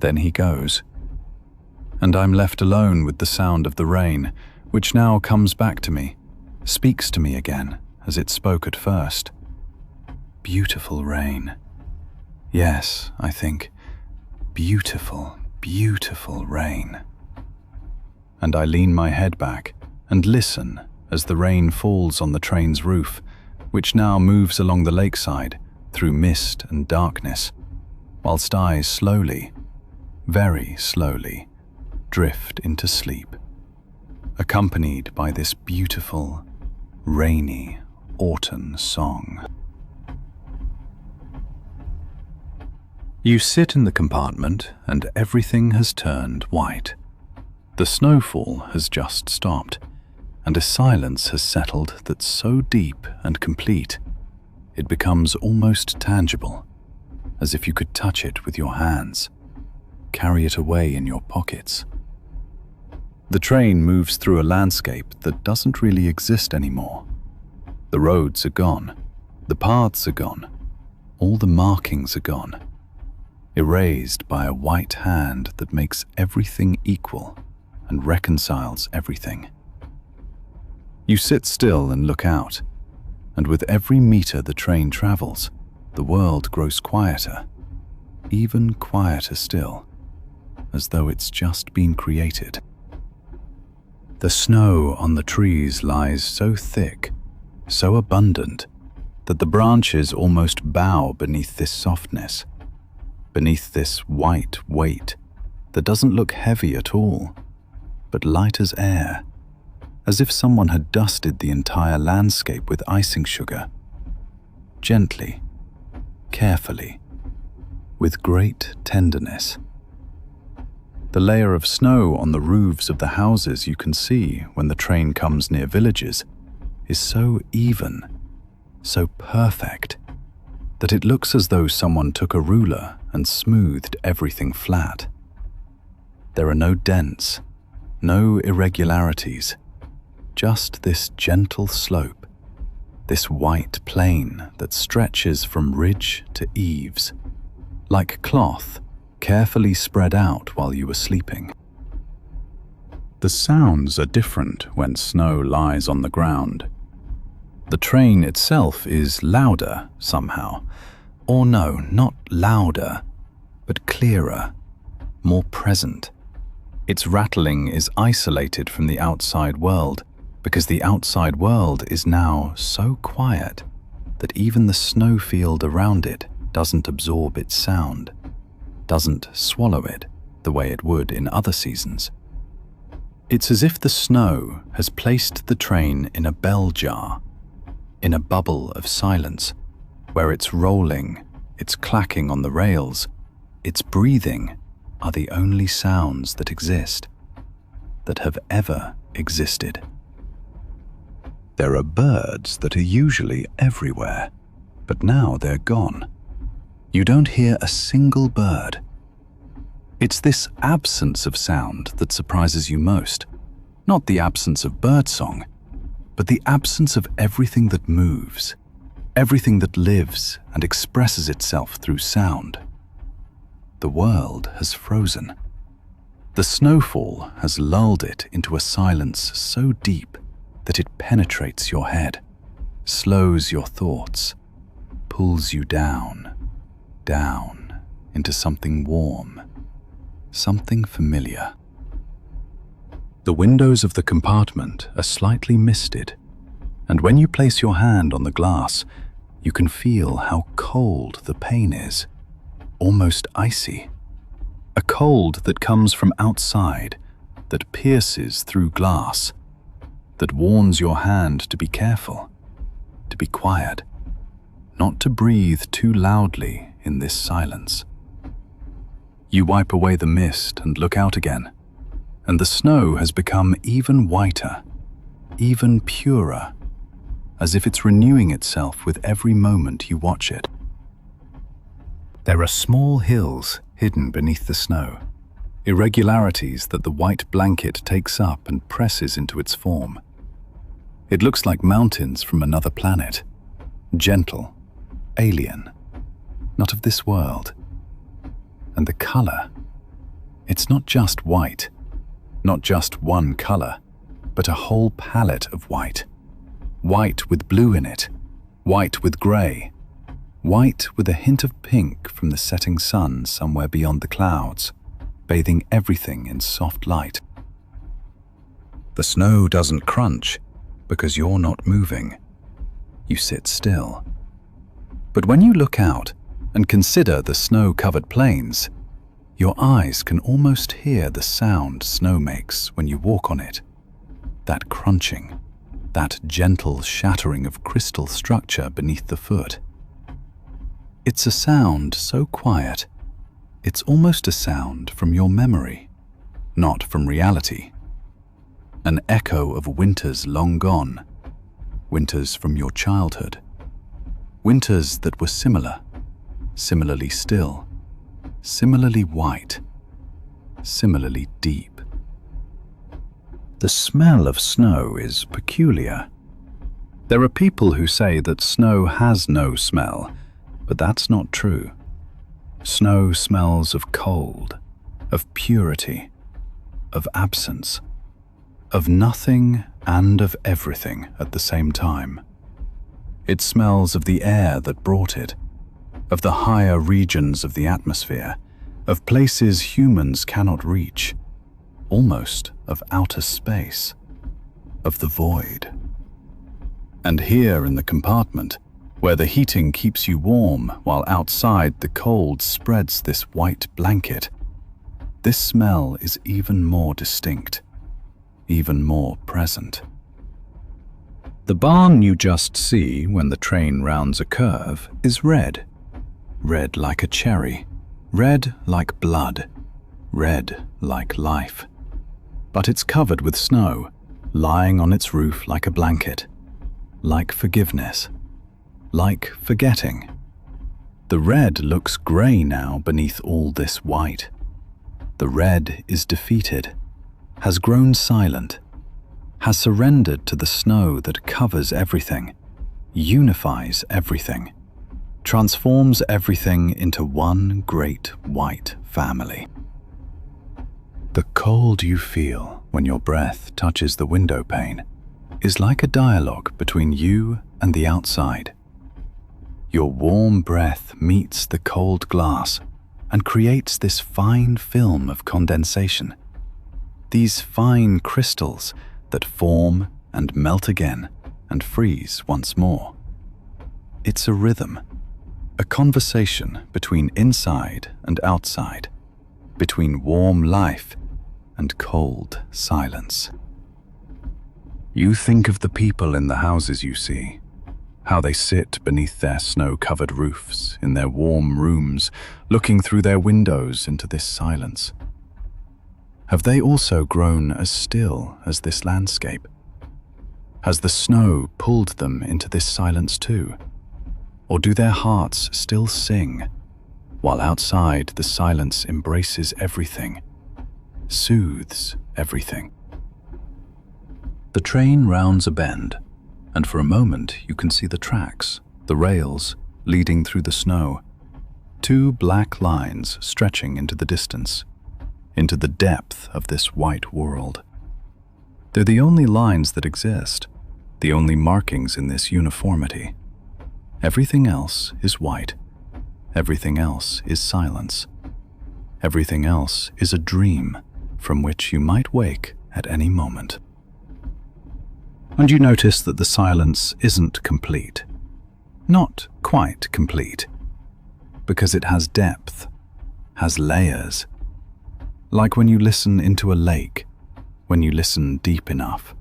Then he goes, and I'm left alone with the sound of the rain, which now comes back to me, speaks to me again as it spoke at first. Beautiful rain. Yes, I think, beautiful, beautiful rain. And I lean my head back and listen as the rain falls on the train's roof, which now moves along the lakeside through mist and darkness, whilst I slowly, very slowly, drift into sleep, accompanied by this beautiful, rainy autumn song. You sit in the compartment and everything has turned white. The snowfall has just stopped, and a silence has settled that's so deep and complete, it becomes almost tangible, as if you could touch it with your hands, carry it away in your pockets. The train moves through a landscape that doesn't really exist anymore. The roads are gone, the paths are gone, all the markings are gone, erased by a white hand that makes everything equal and reconciles everything. You sit still and look out, and with every meter the train travels, the world grows quieter, even quieter still, as though it's just been created. The snow on the trees lies so thick, so abundant, that the branches almost bow beneath this softness, beneath this white weight that doesn't look heavy at all, but light as air, as if someone had dusted the entire landscape with icing sugar, gently, carefully, with great tenderness. The layer of snow on the roofs of the houses you can see when the train comes near villages is so even, so perfect, that it looks as though someone took a ruler and smoothed everything flat. There are no dents, no irregularities, just this gentle slope, this white plain that stretches from ridge to eaves, like cloth carefully spread out while you were sleeping. The sounds are different when snow lies on the ground. The train itself is louder somehow, or no, not louder, but clearer, more present. Its rattling is isolated from the outside world, because the outside world is now so quiet that even the snowfield around it doesn't absorb its sound, doesn't swallow it the way it would in other seasons. It's as if the snow has placed the train in a bell jar, in a bubble of silence, where its rolling, its clacking on the rails, its breathing are the only sounds that exist, that have ever existed. There are birds that are usually everywhere, but now they're gone. You don't hear a single bird. It's this absence of sound that surprises you most. Not the absence of birdsong, but the absence of everything that moves, everything that lives and expresses itself through sound. the world has frozen. The snowfall has lulled it into a silence so deep that it penetrates your head, slows your thoughts, pulls you down, down into something warm, something familiar. The windows of the compartment are slightly misted, and when you place your hand on the glass, you can feel how cold the pane is, almost icy. A cold that comes from outside, that pierces through glass, that warns your hand to be careful, to be quiet, not to breathe too loudly in this silence. You wipe away the mist and look out again, and the snow has become even whiter, even purer, as if it's renewing itself with every moment you watch it. There are small hills hidden beneath the snow, irregularities that the white blanket takes up and presses into its form. It looks like mountains from another planet, gentle, alien, not of this world. And the color, it's not just white, not just one color, but a whole palette of white. White with blue in it, white with gray, white with a hint of pink from the setting sun somewhere beyond the clouds, bathing everything in soft light. The snow doesn't crunch because you're not moving. You sit still. But when you look out and consider the snow-covered plains, your eyes can almost hear the sound snow makes when you walk on it. That crunching, that gentle shattering of crystal structure beneath the foot. It's a sound so quiet, it's almost a sound from your memory, not from reality. An echo of winters long gone, winters from your childhood, winters that were similar, similarly still, similarly white, similarly deep. The smell of snow is peculiar. There are people who say that snow has no smell, but that's not true. Snow smells of cold, of purity, of absence, of nothing and of everything at the same time. It smells of the air that brought it, of the higher regions of the atmosphere, of places humans cannot reach, almost of outer space, of the void. And here in the compartment, where the heating keeps you warm while outside the cold spreads this white blanket, this smell is even more distinct, even more present. The barn you just see when the train rounds a curve is red. Red like a cherry, red like blood, red like life. But it's covered with snow, lying on its roof like a blanket, like forgiveness, like forgetting. The red looks grey now beneath all this white. The red is defeated, has grown silent, has surrendered to the snow that covers everything, unifies everything, transforms everything into one great white family. The cold you feel when your breath touches the window pane is like a dialogue between you and the outside. Your warm breath meets the cold glass and creates this fine film of condensation. These fine crystals that form and melt again and freeze once more. It's a rhythm, a conversation between inside and outside, between warm life and cold silence. You think of the people in the houses you see, how they sit beneath their snow-covered roofs in their warm rooms, looking through their windows into this silence. Have they also grown as still as this landscape? Has the snow pulled them into this silence too? Or do their hearts still sing, while outside the silence embraces everything, soothes everything? The train rounds a bend, and for a moment you can see the tracks, the rails, leading through the snow. 2 black lines stretching into the distance, into the depth of this white world. They're the only lines that exist, the only markings in this uniformity. Everything else is white. Everything else is silence. Everything else is a dream from which you might wake at any moment. And you notice that the silence isn't complete. Not quite complete, because it has depth, has layers. Like when you listen into a lake, when you listen deep enough.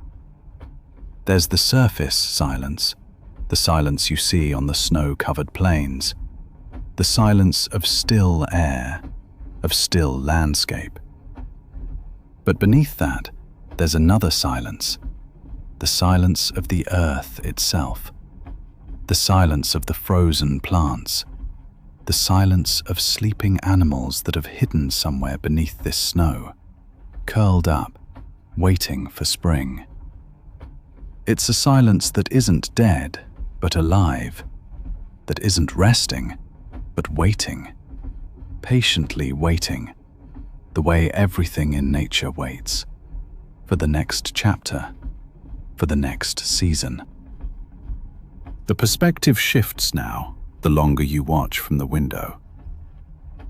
There's the surface silence, the silence you see on the snow-covered plains, the silence of still air, of still landscape. But beneath that, there's another silence, the silence of the earth itself, the silence of the frozen plants, the silence of sleeping animals that have hidden somewhere beneath this snow, curled up, waiting for spring. It's a silence that isn't dead, but alive, that isn't resting, but waiting, patiently waiting, the way everything in nature waits, for the next chapter, for the next season. The perspective shifts now, the longer you watch from the window.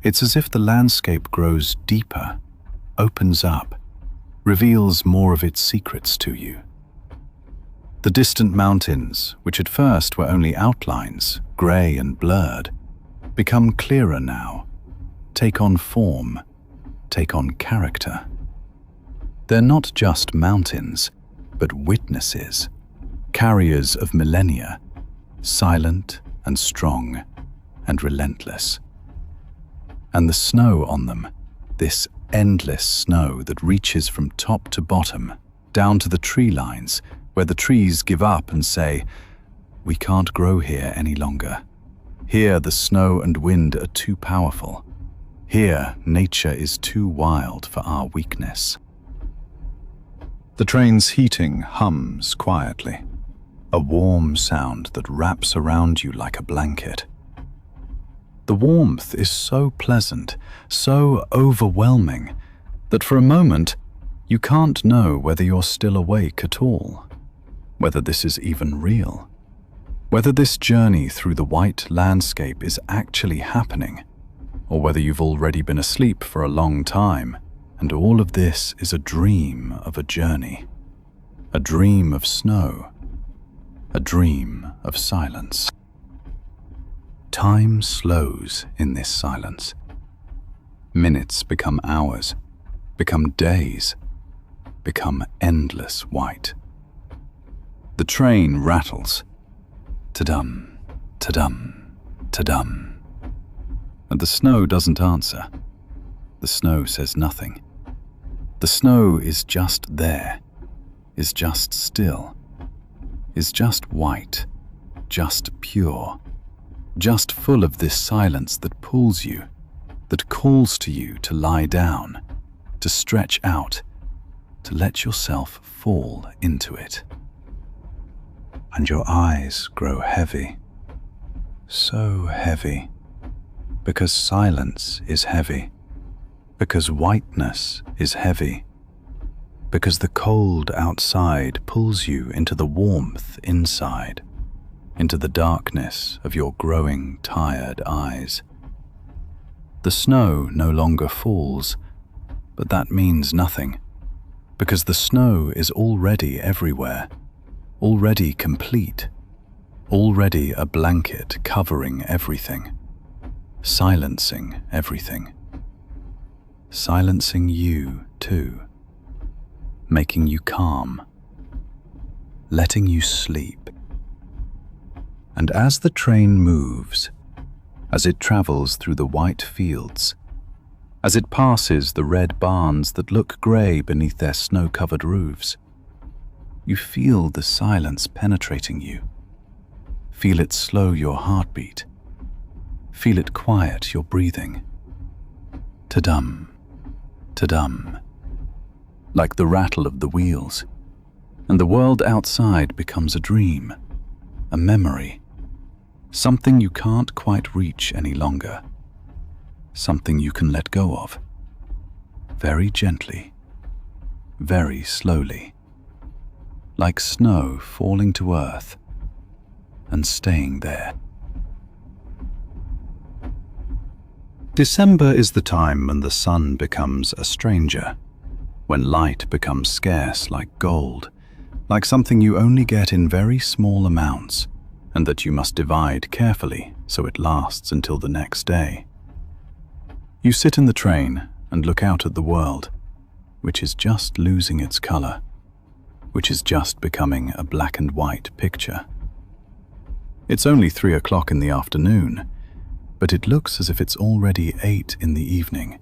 It's as if the landscape grows deeper, opens up, reveals more of its secrets to you. The distant mountains, which at first were only outlines, grey and blurred, become clearer now, take on form, take on character. They're not just mountains, but witnesses, carriers of millennia, silent and strong and relentless. And the snow on them, this endless snow that reaches from top to bottom, down to the tree lines, where the trees give up and say, "We can't grow here any longer. Here the snow and wind are too powerful. Here nature is too wild for our weakness." The train's heating hums quietly, a warm sound that wraps around you like a blanket. The warmth is so pleasant, so overwhelming, that for a moment you can't know whether you're still awake at all, whether this is even real, whether this journey through the white landscape is actually happening, or whether you've already been asleep for a long time, and all of this is a dream of a journey, a dream of snow, a dream of silence. Time slows in this silence. Minutes become hours, become days, become endless white. The train rattles, ta-dum, ta-dum, ta-dum. And the snow doesn't answer. The snow says nothing. The snow is just there, is just still, is just white, just pure, just full of this silence that pulls you, that calls to you to lie down, to stretch out, to let yourself fall into it. And your eyes grow heavy, so heavy, because silence is heavy, because whiteness is heavy, because the cold outside pulls you into the warmth inside, into the darkness of your growing tired eyes. The snow no longer falls, but that means nothing, because the snow is already everywhere, already complete, already a blanket covering everything, silencing everything, silencing you too, making you calm, letting you sleep. And as the train moves, as it travels through the white fields, as it passes the red barns that look grey beneath their snow-covered roofs, you feel the silence penetrating you. Feel it slow your heartbeat. Feel it quiet your breathing. Ta-dum, ta-dum, like the rattle of the wheels, and the world outside becomes a dream, a memory, something you can't quite reach any longer, something you can let go of. Very gently, very slowly, like snow falling to earth and staying there. December is the time when the sun becomes a stranger, when light becomes scarce like gold, like something you only get in very small amounts, and that you must divide carefully so it lasts until the next day. You sit in the train and look out at the world, which is just losing its color, which is just becoming a black and white picture. It's only 3 o'clock in the afternoon, but it looks as if it's already 8 in the evening,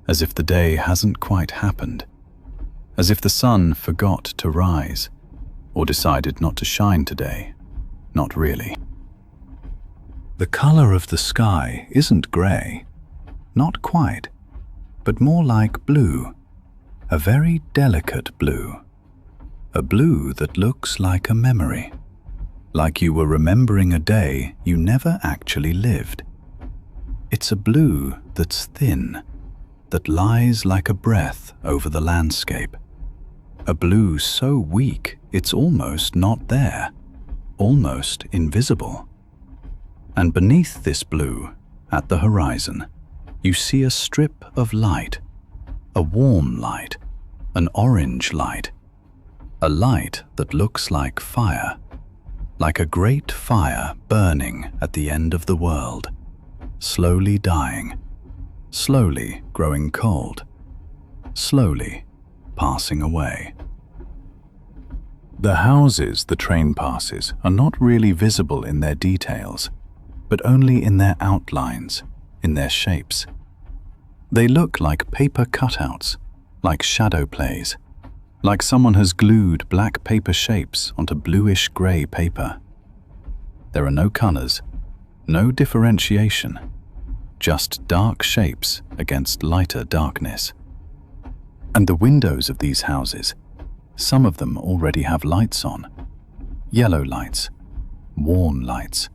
as if the day hasn't quite happened, as if the sun forgot to rise, or decided not to shine today. Not really. The color of the sky isn't gray, not quite, but more like blue, a very delicate blue, a blue that looks like a memory, like you were remembering a day you never actually lived. It's a blue that's thin, that lies like a breath over the landscape, a blue so weak it's almost not there, almost invisible. And beneath this blue, at the horizon, you see a strip of light, a warm light, an orange light, a light that looks like fire, like a great fire burning at the end of the world, slowly dying, slowly growing cold, slowly passing away. The houses the train passes are not really visible in their details, but only in their outlines, in their shapes. They look like paper cutouts, like shadow plays, like someone has glued black paper shapes onto bluish-grey paper. There are no colors, no differentiation, just dark shapes against lighter darkness. And the windows of these houses, some of them already have lights on, yellow lights, worn lights,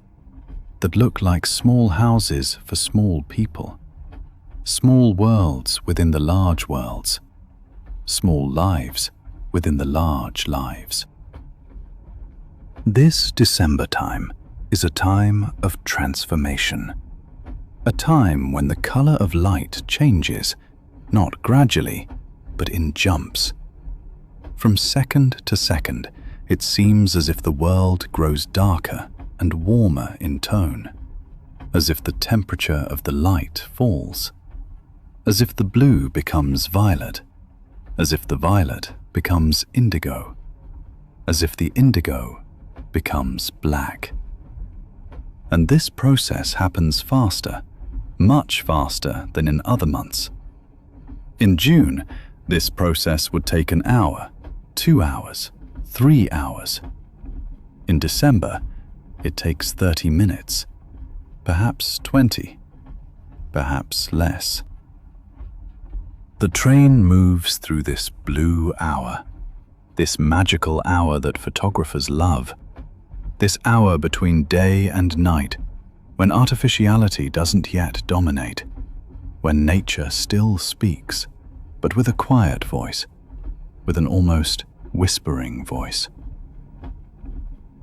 that look like small houses for small people, small worlds within the large worlds, small lives within the large lives. This December time is a time of transformation, a time when the color of light changes, not gradually, but in jumps. From second to second, it seems as if the world grows darker and warmer in tone, as if the temperature of the light falls, as if the blue becomes violet, as if the violet becomes indigo, as if the indigo becomes black. And this process happens faster, much faster than in other months. In June, this process would take an hour, 2 hours, 3 hours. In December, it takes 30 minutes, perhaps 20, perhaps less. The train moves through this blue hour, this magical hour that photographers love, this hour between day and night, when artificiality doesn't yet dominate, when nature still speaks, but with a quiet voice, with an almost whispering voice.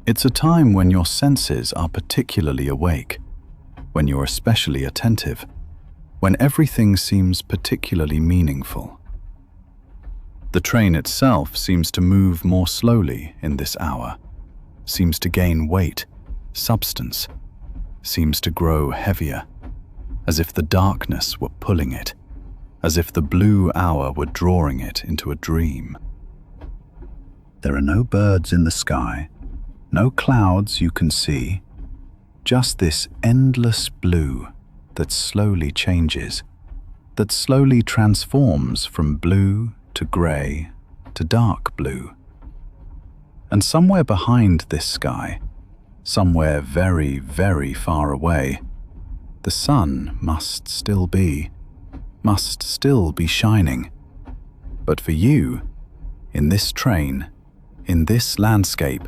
It's a time when your senses are particularly awake, when you're especially attentive, when everything seems particularly meaningful. The train itself seems to move more slowly in this hour, seems to gain weight, substance, seems to grow heavier, as if the darkness were pulling it, as if the blue hour were drawing it into a dream. There are no birds in the sky, no clouds you can see, just this endless blue that slowly changes, that slowly transforms from blue to grey to dark blue. And somewhere behind this sky, somewhere very, very far away, the sun must still be shining. But for you, in this train, in this landscape,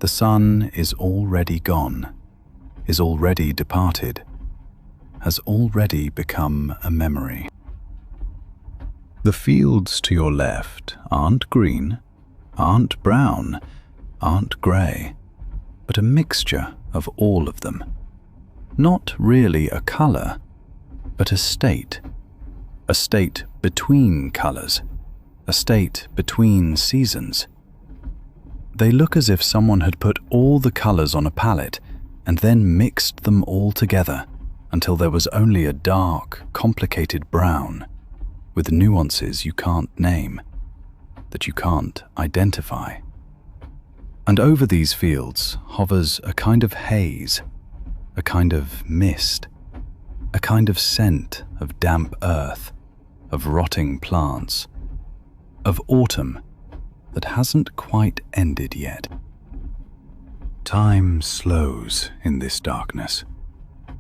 the sun is already gone, is already departed. has already become a memory. The fields to your left aren't green, aren't brown, aren't grey, but a mixture of all of them. Not really a colour, but a state between colours, a state between seasons. They look as if someone had put all the colours on a palette and then mixed them all together until there was only a dark, complicated brown with nuances you can't name, that you can't identify. And over these fields hovers a kind of haze, a kind of mist, a kind of scent of damp earth, of rotting plants, of autumn that hasn't quite ended yet. Time slows in this darkness,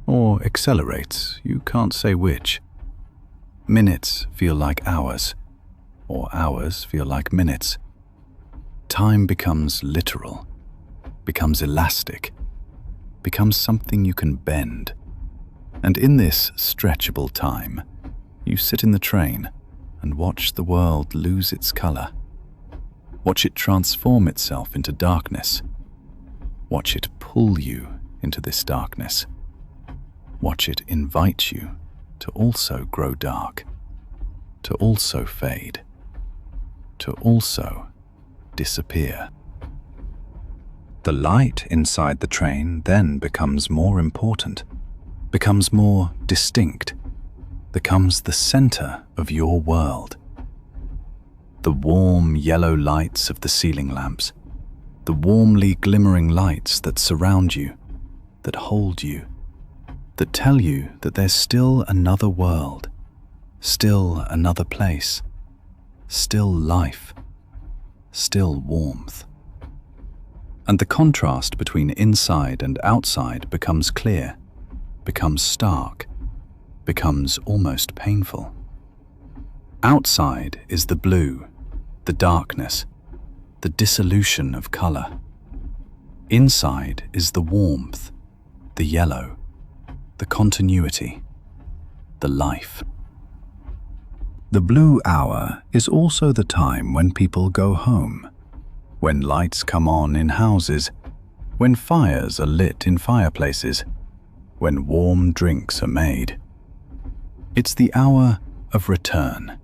or accelerates, you can't say which. Minutes feel like hours, or hours feel like minutes. Time becomes literal, becomes elastic, becomes something you can bend. And in this stretchable time, you sit in the train and watch the world lose its colour. Watch it transform itself into darkness. Watch it pull you into this darkness. Watch it invite you to also grow dark, to also fade, to also disappear. The light inside the train then becomes more important, becomes more distinct, becomes the center of your world. The warm yellow lights of the ceiling lamps, the warmly glimmering lights that surround you, that hold you, that tell you that there's still another world, still another place, still life, still warmth. And the contrast between inside and outside becomes clear, becomes stark, becomes almost painful. Outside is the blue, the darkness, the dissolution of colour. Inside is the warmth, the yellow, the continuity, the life. The blue hour is also the time when people go home, when lights come on in houses, when fires are lit in fireplaces, when warm drinks are made. It's the hour of return,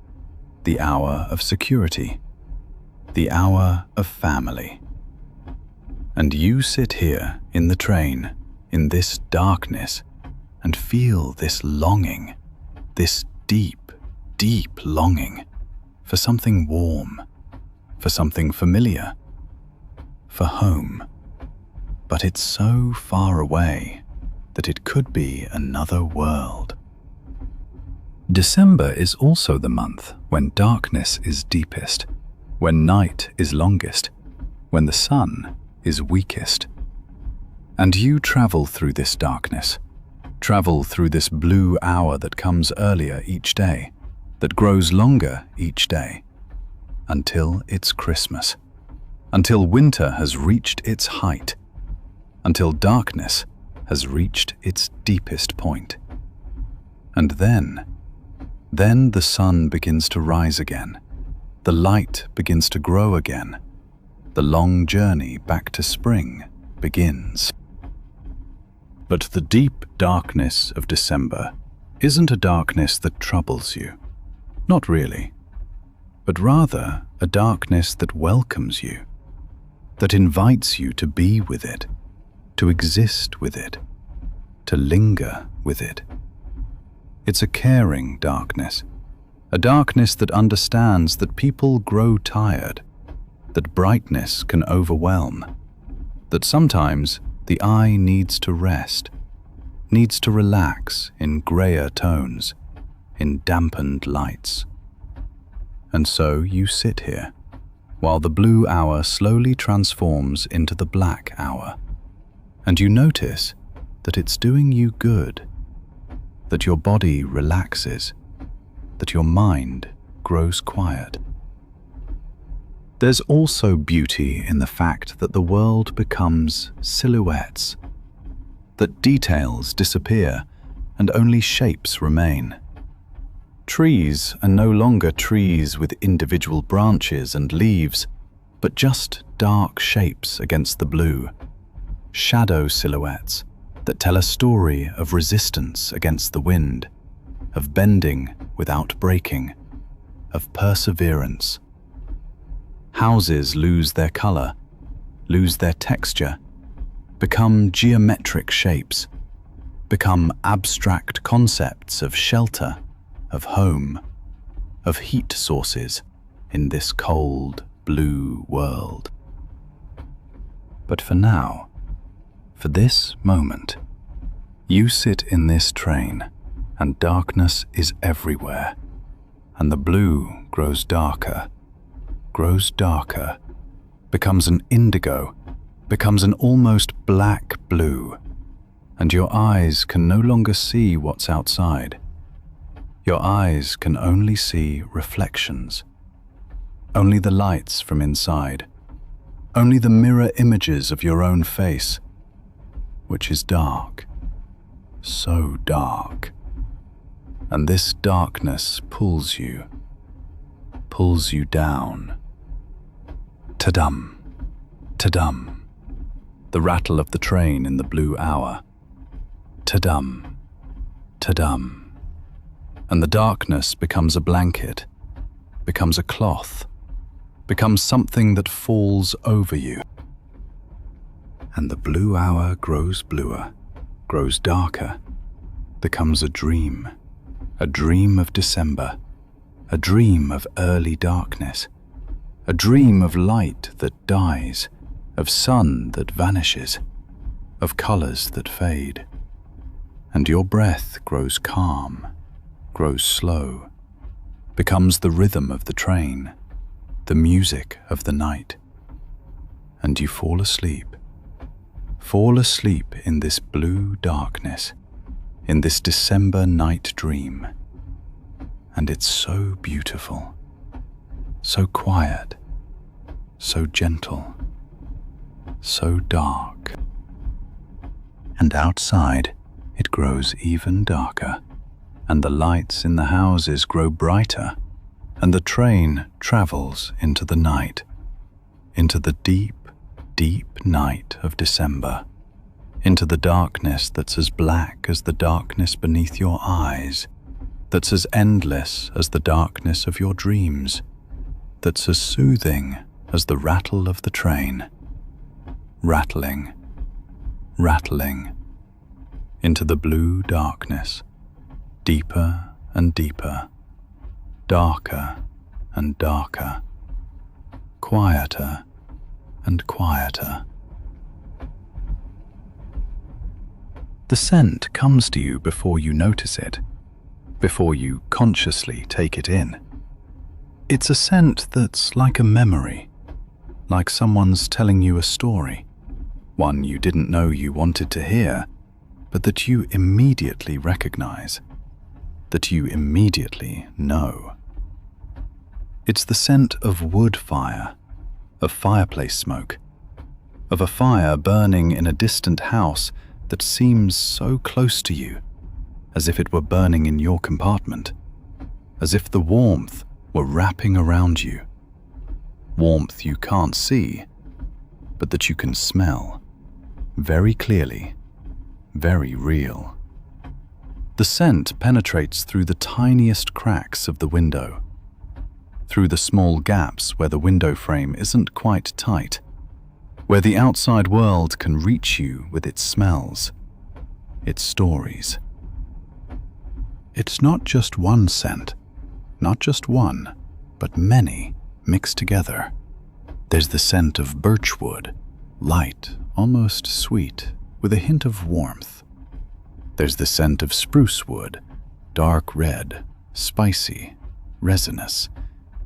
the hour of security, the hour of family. And you sit here in the train, in this darkness, and feel this longing, this deep, deep longing for something warm, for something familiar, for home. But it's so far away that it could be another world. December is also the month when darkness is deepest, when night is longest, when the sun is weakest. And you travel through this darkness, travel through this blue hour that comes earlier each day, that grows longer each day, until it's Christmas, until winter has reached its height, until darkness has reached its deepest point. And then the sun begins to rise again, the light begins to grow again, the long journey back to spring begins. But the deep darkness of December isn't a darkness that troubles you. Not really, but rather a darkness that welcomes you, that invites you to be with it, to exist with it, to linger with it. It's a caring darkness, a darkness that understands that people grow tired, that brightness can overwhelm, that sometimes the eye needs to rest, needs to relax in grayer tones, in dampened lights. And so you sit here, while the blue hour slowly transforms into the black hour, and you notice that it's doing you good, that your body relaxes, that your mind grows quiet. There's also beauty in the fact that the world becomes silhouettes, that details disappear and only shapes remain. Trees are no longer trees with individual branches and leaves, but just dark shapes against the blue, shadow silhouettes that tell a story of resistance against the wind, of bending without breaking, of perseverance. Houses lose their color, lose their texture, become geometric shapes, become abstract concepts of shelter, of home, of heat sources in this cold, blue world. But for now, for this moment, you sit in this train and darkness is everywhere, and the blue grows darker, becomes an indigo, becomes an almost black blue, and your eyes can no longer see what's outside. Your eyes can only see reflections, only the lights from inside, only the mirror images of your own face, which is dark, so dark. And this darkness pulls you down. Ta-dum, ta-dum, the rattle of the train in the blue hour. Ta-dum, ta-dum. And the darkness becomes a blanket, becomes a cloth, becomes something that falls over you. And the blue hour grows bluer, grows darker, becomes a dream of December, a dream of early darkness, a dream of light that dies, of sun that vanishes, of colors that fade. And your breath grows calm, grows slow, becomes the rhythm of the train, the music of the night. And you fall asleep in this blue darkness, in this December night dream. And it's so beautiful, so quiet, so gentle, so dark. And outside, it grows even darker, and the lights in the houses grow brighter, and the train travels into the night, into the deep, deep night of December, into the darkness that's as black as the darkness beneath your eyes, that's as endless as the darkness of your dreams, that's as soothing as the rattle of the train. Rattling, rattling, into the blue darkness, deeper and deeper, darker and darker, quieter and quieter. The scent comes to you before you notice it, before you consciously take it in. It's a scent that's like a memory, like someone's telling you a story, one you didn't know you wanted to hear, but that you immediately recognize, that you immediately know. It's the scent of wood fire, of fireplace smoke, of a fire burning in a distant house that seems so close to you, as if it were burning in your compartment, as if the warmth were wrapping around you. Warmth you can't see, but that you can smell, very clearly, very real. The scent penetrates through the tiniest cracks of the window, through the small gaps where the window frame isn't quite tight, where the outside world can reach you with its smells, its stories. It's not just one scent, not just one, but many mixed together. There's the scent of birchwood, light, almost sweet, with a hint of warmth. There's the scent of spruce wood, dark red, spicy, resinous,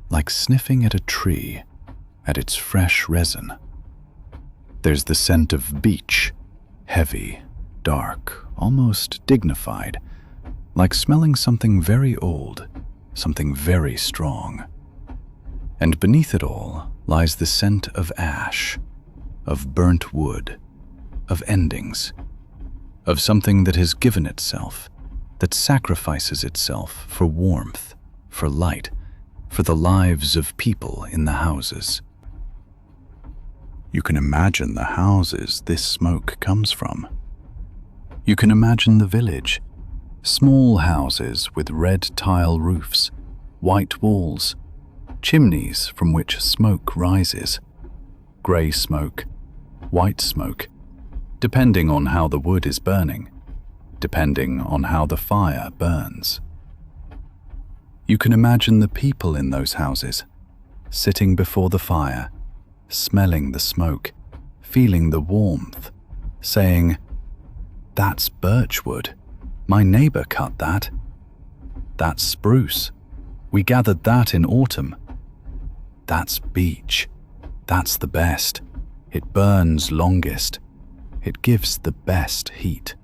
like sniffing at a tree, at its fresh resin. There's the scent of beech, heavy, dark, almost dignified, like smelling something very old, something very strong. And beneath it all lies the scent of ash, of burnt wood, of endings, of something that has given itself, that sacrifices itself for warmth, for light, for the lives of people in the houses. You can imagine the houses this smoke comes from. You can imagine the village, small houses with red tile roofs, white walls, chimneys from which smoke rises, grey smoke, white smoke, depending on how the wood is burning, depending on how the fire burns. You can imagine the people in those houses, sitting before the fire, smelling the smoke, feeling the warmth, saying, "That's birchwood. My neighbor cut that. That's spruce. We gathered that in autumn. That's beech. That's the best. It burns longest. It gives the best heat."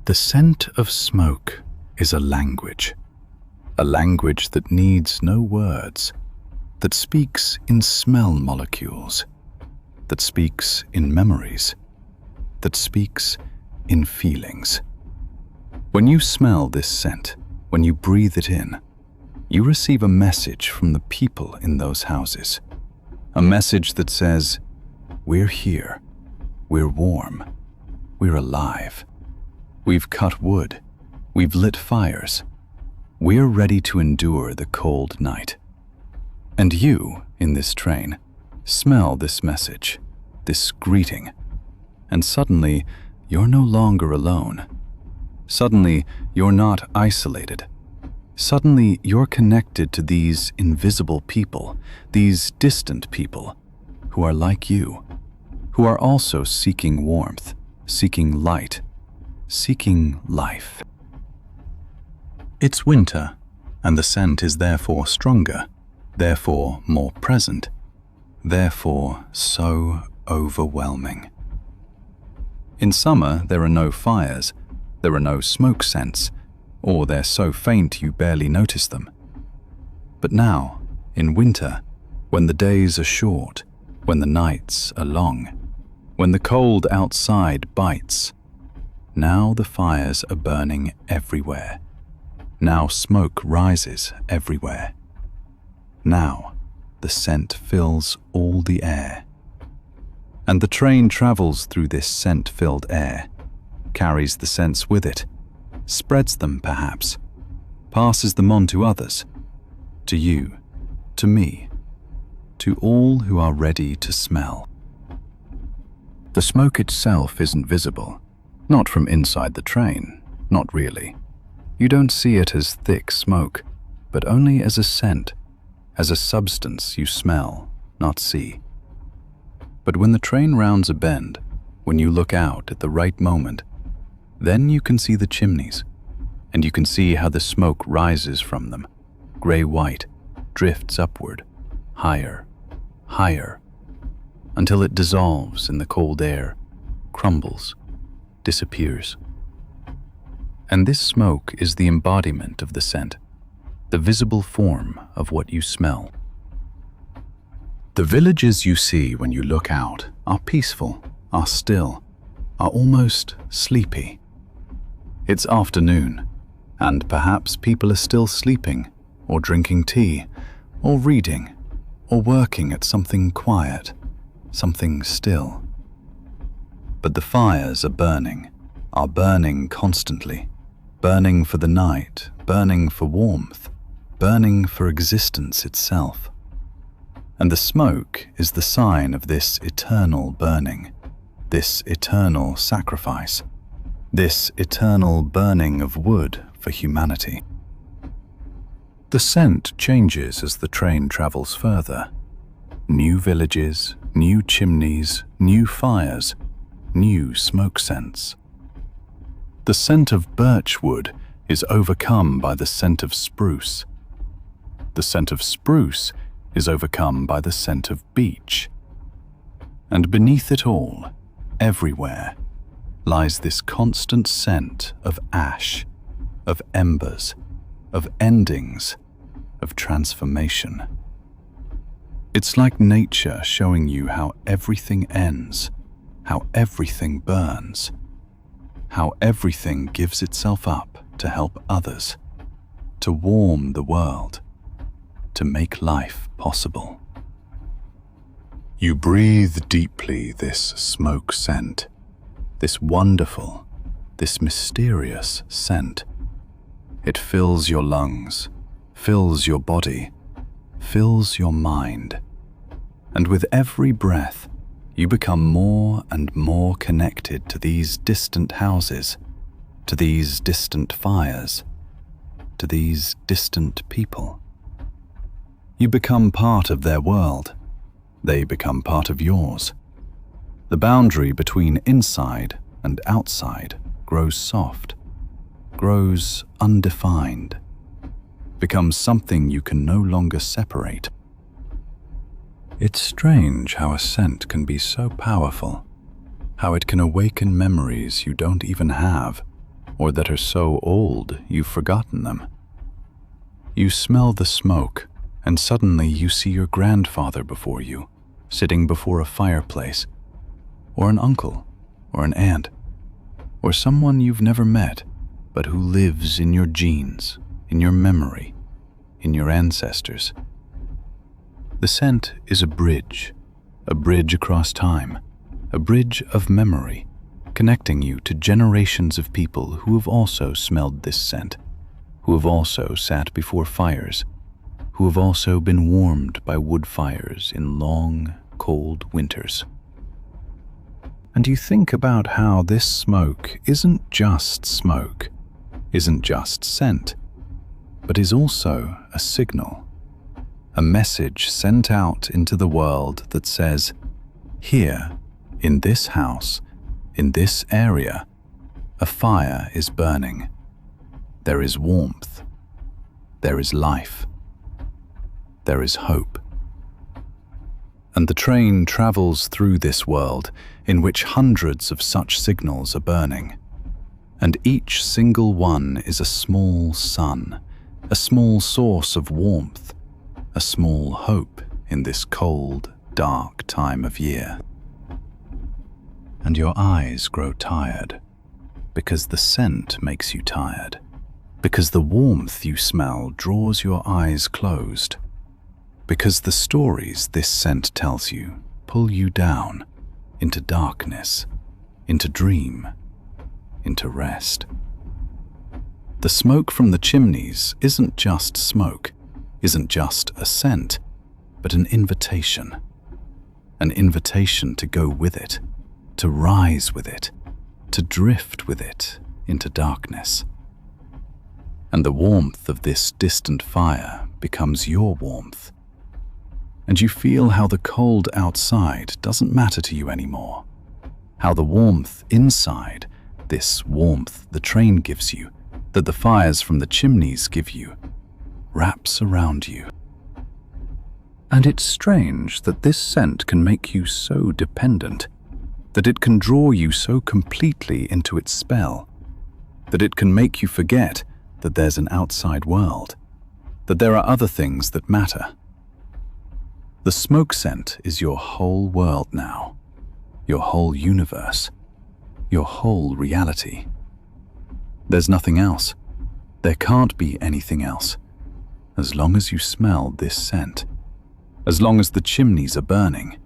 The scent of smoke is a language that needs no words, that speaks in smell molecules, that speaks in memories, that speaks in feelings. When you smell this scent, when you breathe it in, you receive a message from the people in those houses, a message that says, "We're here, we're warm, we're alive. We've cut wood, we've lit fires. We're ready to endure the cold night." And you, in this train, smell this message, this greeting, and suddenly you're no longer alone. Suddenly you're not isolated. Suddenly you're connected to these invisible people, these distant people, who are like you, who are also seeking warmth, seeking light, seeking life. It's winter, and the scent is therefore stronger, therefore more present, therefore so overwhelming. In summer, there are no fires, there are no smoke scents, or they're so faint you barely notice them. But now, in winter, when the days are short, when the nights are long, when the cold outside bites, now the fires are burning everywhere. Now smoke rises everywhere. Now the scent fills all the air. And the train travels through this scent-filled air, carries the scents with it, spreads them perhaps, passes them on to others, to you, to me, to all who are ready to smell. The smoke itself isn't visible, not from inside the train, not really. You don't see it as thick smoke, but only as a scent, as a substance you smell, not see. But when the train rounds a bend, when you look out at the right moment, then you can see the chimneys, and you can see how the smoke rises from them, grey-white, drifts upward, higher, higher, until it dissolves in the cold air, crumbles, disappears. And this smoke is the embodiment of the scent, the visible form of what you smell. The villages you see when you look out are peaceful, are still, are almost sleepy. It's afternoon, and perhaps people are still sleeping, or drinking tea, or reading, or working at something quiet, something still. But the fires are burning constantly, burning for the night, burning for warmth, burning for existence itself. And the smoke is the sign of this eternal burning, this eternal sacrifice, this eternal burning of wood for humanity. The scent changes as the train travels further. New villages, new chimneys, new fires, new smoke scents. The scent of birchwood is overcome by the scent of spruce. The scent of spruce is overcome by the scent of beech. And beneath it all, everywhere, lies this constant scent of ash, of embers, of endings, of transformation. It's like nature showing you how everything ends, how everything burns, how everything gives itself up to help others, to warm the world, to make life possible. You breathe deeply this smoke scent, this wonderful, this mysterious scent. It fills your lungs, fills your body, fills your mind. And with every breath, you become more and more connected to these distant houses, to these distant fires, to these distant people. You become part of their world. They become part of yours. The boundary between inside and outside grows soft, grows undefined, becomes something you can no longer separate. It's strange how a scent can be so powerful, how it can awaken memories you don't even have, or that are so old you've forgotten them. You smell the smoke, and suddenly you see your grandfather before you, sitting before a fireplace, or an uncle, or an aunt, or someone you've never met, but who lives in your genes, in your memory, in your ancestors. The scent is a bridge across time, a bridge of memory, connecting you to generations of people who have also smelled this scent, who have also sat before fires, who have also been warmed by wood fires in long, cold winters. And you think about how this smoke isn't just smoke, isn't just scent, but is also a signal, a message sent out into the world that says, here, in this house, in this area, a fire is burning. There is warmth. There is life. There is hope. And the train travels through this world in which hundreds of such signals are burning. And each single one is a small sun, a small source of warmth, a small hope in this cold, dark time of year. And your eyes grow tired, because the scent makes you tired, because the warmth you smell draws your eyes closed, because the stories this scent tells you pull you down into darkness, into dream, into rest. The smoke from the chimneys isn't just smoke, isn't just a scent, but an invitation to go with it, to rise with it, to drift with it into darkness. And the warmth of this distant fire becomes your warmth. And you feel how the cold outside doesn't matter to you anymore, how the warmth inside, this warmth the train gives you, that the fires from the chimneys give you, wraps around you. And it's strange that this scent can make you so dependent, that it can draw you so completely into its spell, that it can make you forget that there's an outside world, that there are other things that matter. The smoke scent is your whole world now, your whole universe, your whole reality. There's nothing else. There can't be anything else. As long as you smell this scent, as long as the chimneys are burning,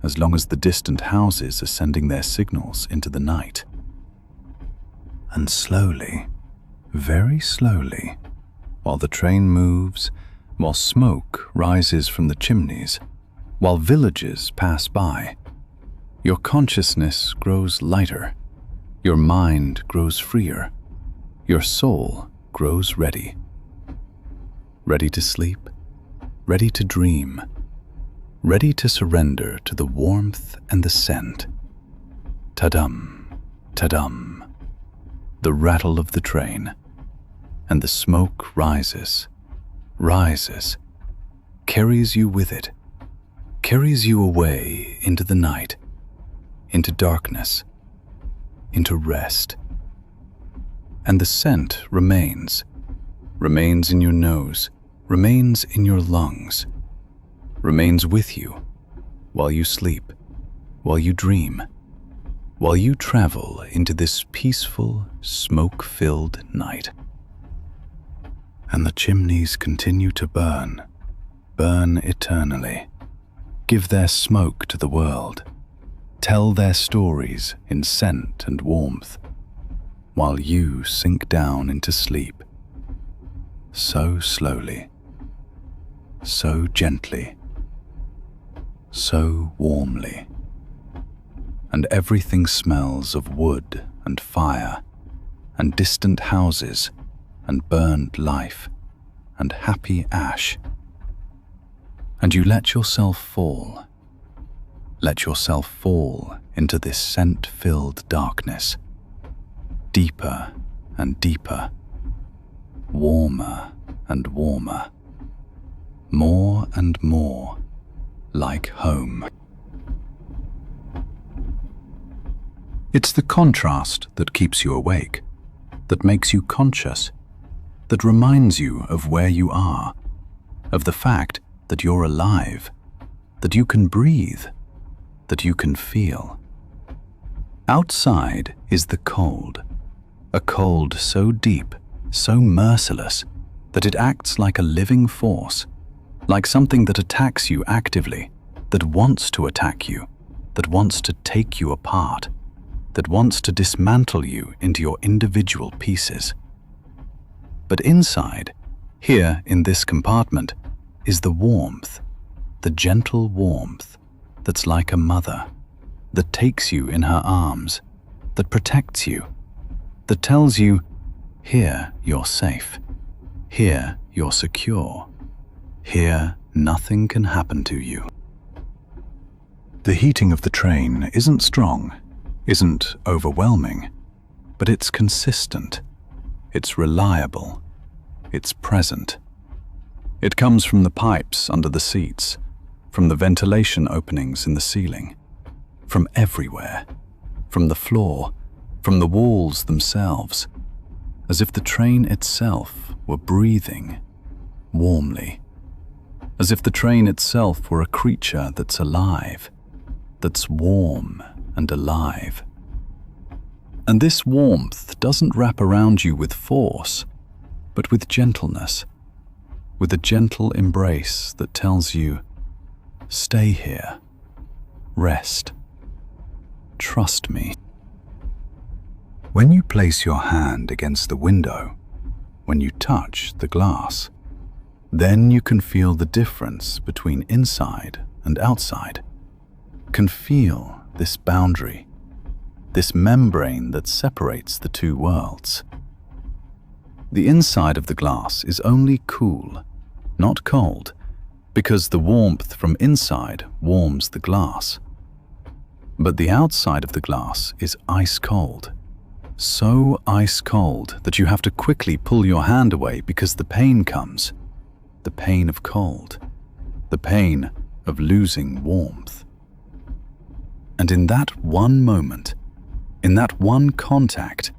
as long as the distant houses are sending their signals into the night. And slowly, very slowly, while the train moves, while smoke rises from the chimneys, while villages pass by, your consciousness grows lighter, your mind grows freer, your soul grows ready. Ready to sleep, ready to dream, ready to surrender to the warmth and the scent. Ta-dum, ta-dum, the rattle of the train, and the smoke rises, carries you with it, carries you away into the night, into darkness, into rest. And the scent remains in your nose, remains in your lungs, remains with you while you sleep, while you dream, while you travel into this peaceful, smoke-filled night. And the chimneys continue to burn eternally, give their smoke to the world, tell their stories in scent and warmth, while you sink down into sleep, so slowly, so gently, so warmly, and everything smells of wood and fire and distant houses and burned life and happy ash. And you let yourself fall into this scent-filled darkness, deeper and deeper, warmer and warmer, more and more like home. It's the contrast that keeps you awake, that makes you conscious, that reminds you of where you are, of the fact that you're alive, that you can breathe, that you can feel. Outside is the cold, a cold so deep, so merciless, that it acts like a living force, like something that attacks you actively, that wants to attack you, that wants to take you apart, that wants to dismantle you into your individual pieces. But inside, here in this compartment, is the warmth, the gentle warmth that's like a mother, that takes you in her arms, that protects you, that tells you, here you're safe, here you're secure, here nothing can happen to you. The heating of the train isn't strong, isn't overwhelming, but it's consistent, it's reliable, it's present. It comes from the pipes under the seats, from the ventilation openings in the ceiling, from everywhere, from the floor, from the walls themselves, as if the train itself were breathing warmly, as if the train itself were a creature that's alive, that's warm and alive. And this warmth doesn't wrap around you with force, but with gentleness, with a gentle embrace that tells you, stay here, rest, trust me. When you place your hand against the window, when you touch the glass, then you can feel the difference between inside and outside, can feel this boundary, this membrane that separates the two worlds. The inside of the glass is only cool, not cold, because the warmth from inside warms the glass. But the outside of the glass is ice cold, so ice cold that you have to quickly pull your hand away because the pain comes, the pain of cold, the pain of losing warmth. And in that one moment, in that one contact,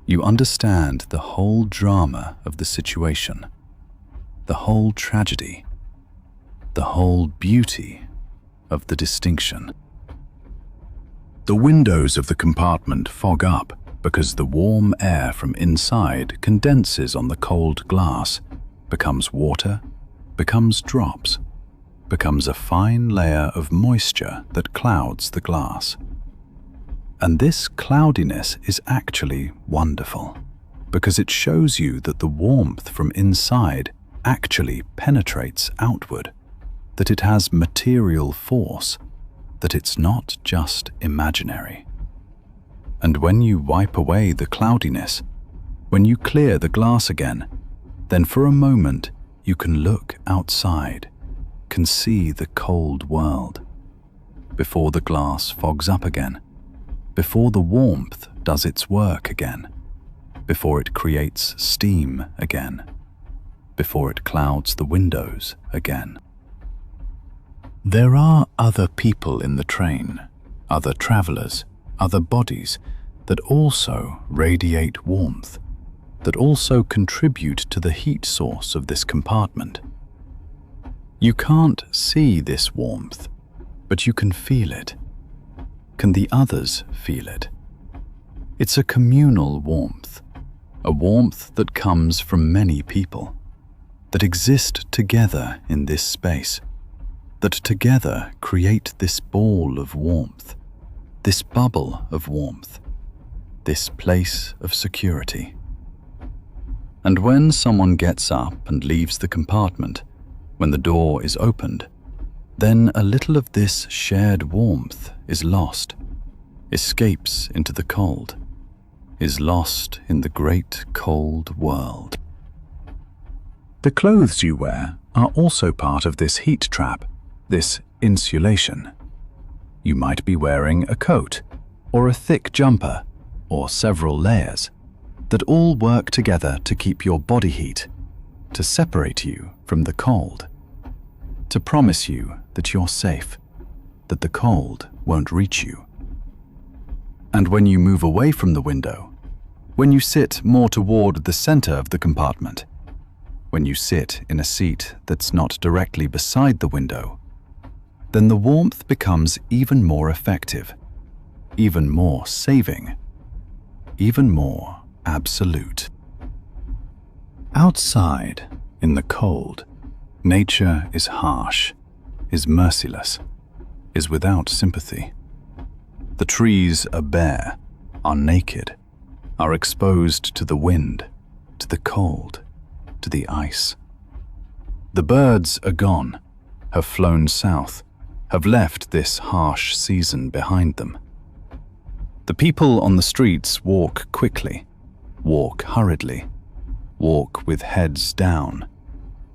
you understand the whole drama of the situation, the whole tragedy, the whole beauty of the distinction. The windows of the compartment fog up because the warm air from inside condenses on the cold glass, becomes water, becomes drops, becomes a fine layer of moisture that clouds the glass. And this cloudiness is actually wonderful, because it shows you that the warmth from inside actually penetrates outward, that it has material force, that it's not just imaginary. And when you wipe away the cloudiness, when you clear the glass again, then for a moment you can look outside, can see the cold world, before the glass fogs up again, before the warmth does its work again, before it creates steam again, before it clouds the windows again. There are other people in the train, other travelers, other bodies that also radiate warmth, that also contribute to the heat source of this compartment. You can't see this warmth, but you can feel it. can the others feel it? It's a communal warmth, a warmth that comes from many people, that exist together in this space, that together create this ball of warmth, this bubble of warmth, this place of security. And when someone gets up and leaves the compartment, when the door is opened, then a little of this shared warmth is lost, escapes into the cold, is lost in the great cold world. The clothes you wear are also part of this heat trap, this insulation. You might be wearing a coat, or a thick jumper, or several layers, that all work together to keep your body heat, to separate you from the cold, to promise you that you're safe, that the cold won't reach you. And when you move away from the window, when you sit more toward the center of the compartment, when you sit in a seat that's not directly beside the window, then the warmth becomes even more effective, even more saving, even more absolute. Outside, in the cold, nature is harsh, is merciless, is without sympathy. The trees are bare, are naked, are exposed to the wind, to the cold, to the ice. The birds are gone, have flown south, have left this harsh season behind them. The people on the streets walk quickly, walk hurriedly, walk with heads down,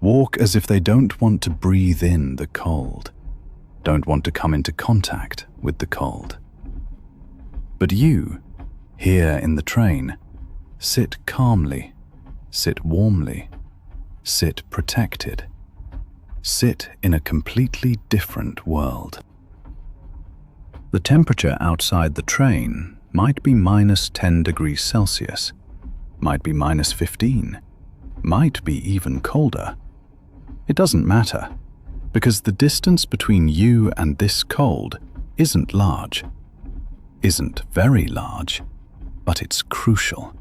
walk as if they don't want to breathe in the cold, don't want to come into contact with the cold. But you, here in the train, sit calmly, sit warmly, sit protected, sit in a completely different world. The temperature outside the train might be -10 degrees Celsius, might be -15, might be even colder. It doesn't matter, because the distance between you and this cold isn't large, isn't very large, but it's crucial.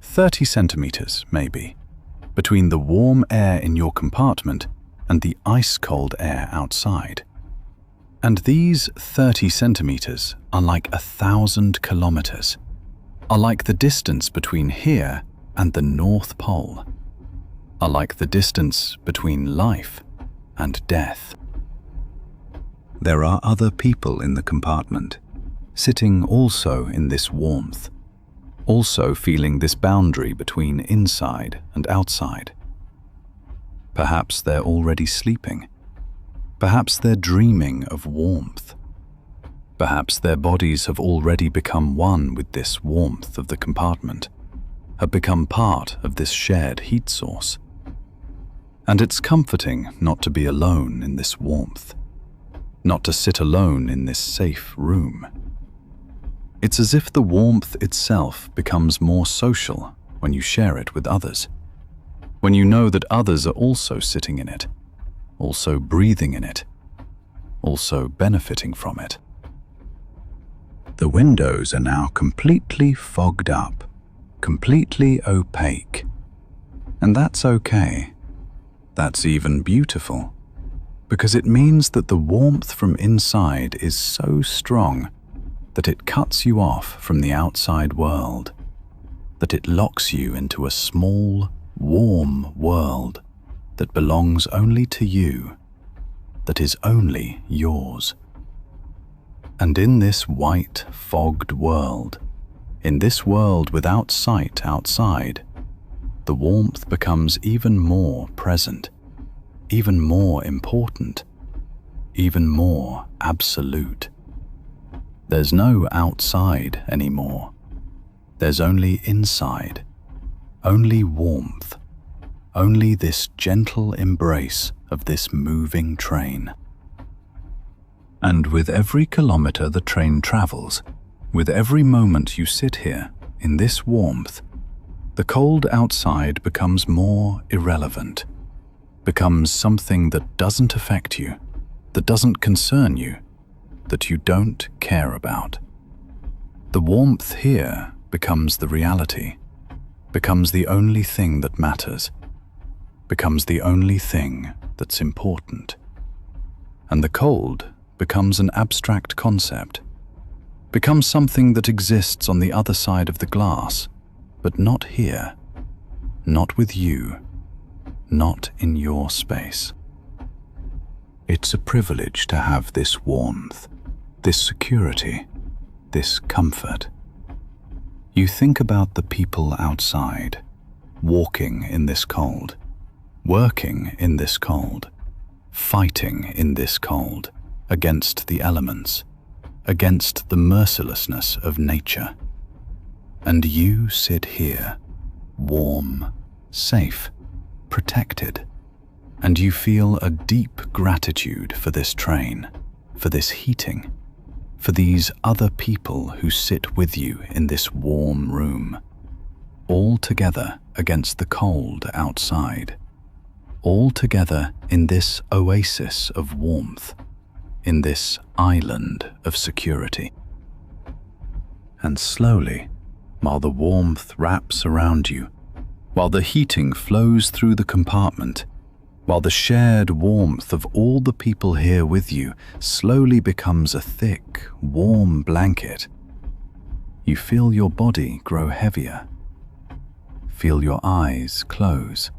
30 centimeters, maybe, between the warm air in your compartment and the ice-cold air outside. And these 30 centimeters are like 1,000 kilometers, are like the distance between here and the North Pole, are like the distance between life and death. There are other people in the compartment, sitting also in this warmth, also feeling this boundary between inside and outside. Perhaps they're already sleeping. Perhaps they're dreaming of warmth. Perhaps their bodies have already become one with this warmth of the compartment, have become part of this shared heat source. And it's comforting not to be alone in this warmth, not to sit alone in this safe room. It's as if the warmth itself becomes more social when you share it with others, when you know that others are also sitting in it, also breathing in it, also benefiting from it. The windows are now completely fogged up, completely opaque. And that's okay. That's even beautiful, because it means that the warmth from inside is so strong that it cuts you off from the outside world, that it locks you into a small, warm world that belongs only to you, that is only yours. And in this white, fogged world, in this world without sight outside, the warmth becomes even more present, even more important, even more absolute. There's no outside anymore. There's only inside, only warmth, only this gentle embrace of this moving train. And with every kilometer the train travels, with every moment you sit here in this warmth, the cold outside becomes more irrelevant, becomes something that doesn't affect you, that doesn't concern you, that you don't care about. The warmth here becomes the reality, becomes the only thing that matters, becomes the only thing that's important. And the cold becomes an abstract concept, becomes something that exists on the other side of the glass, but not here, not with you, not in your space. It's a privilege to have this warmth, this security, this comfort. You think about the people outside, walking in this cold, working in this cold, fighting in this cold, against the elements, against the mercilessness of nature. And you sit here, warm, safe, protected, and you feel a deep gratitude for this train, for this heating, for these other people who sit with you in this warm room, all together against the cold outside, all together in this oasis of warmth, in this island of security. And slowly, while the warmth wraps around you, while the heating flows through the compartment, while the shared warmth of all the people here with you slowly becomes a thick, warm blanket, you feel your body grow heavier. Feel your eyes close.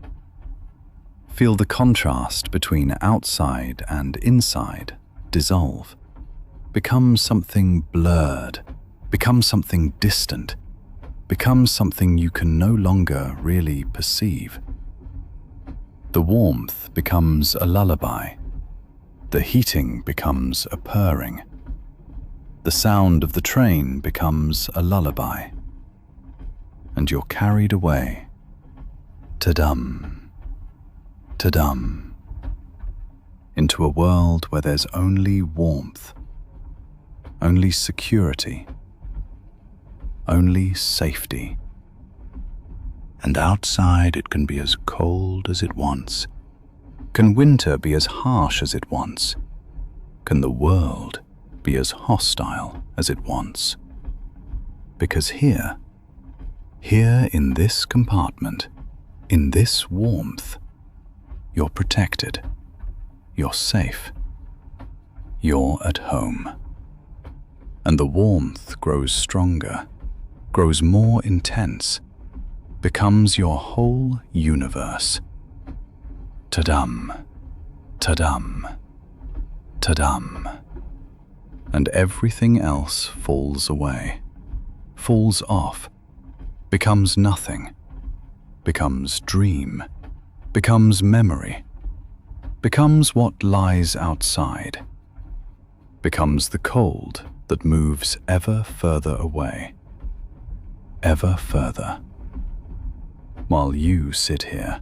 Feel the contrast between outside and inside dissolve, become something blurred, become something distant, become something you can no longer really perceive. The warmth becomes a lullaby. The heating becomes a purring. The sound of the train becomes a lullaby. And you're carried away. Ta-dum, ta-dum, into a world where there's only warmth, only security, only safety. And outside it can be as cold as it wants. Can winter be as harsh as it wants? Can the world be as hostile as it wants? Because here in this compartment, in this warmth, you're protected, you're safe, you're at home. And the warmth grows stronger, grows more intense, becomes your whole universe. Ta-dum, ta-dum, ta-dum. And everything else falls away, falls off, becomes nothing, becomes dream, becomes memory, becomes what lies outside, becomes the cold that moves ever further away, ever further. While you sit here,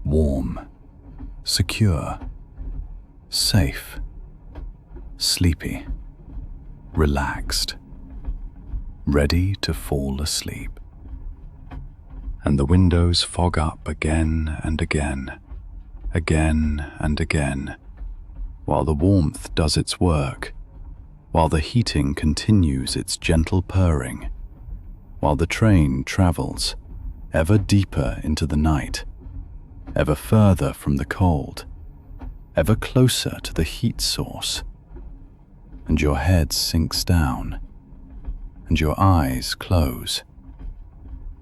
warm, secure, safe, sleepy, relaxed, ready to fall asleep. And the windows fog up again and again, again and again, while the warmth does its work, while the heating continues its gentle purring, while the train travels ever deeper into the night, ever further from the cold, ever closer to the heat source, and your head sinks down, and your eyes close,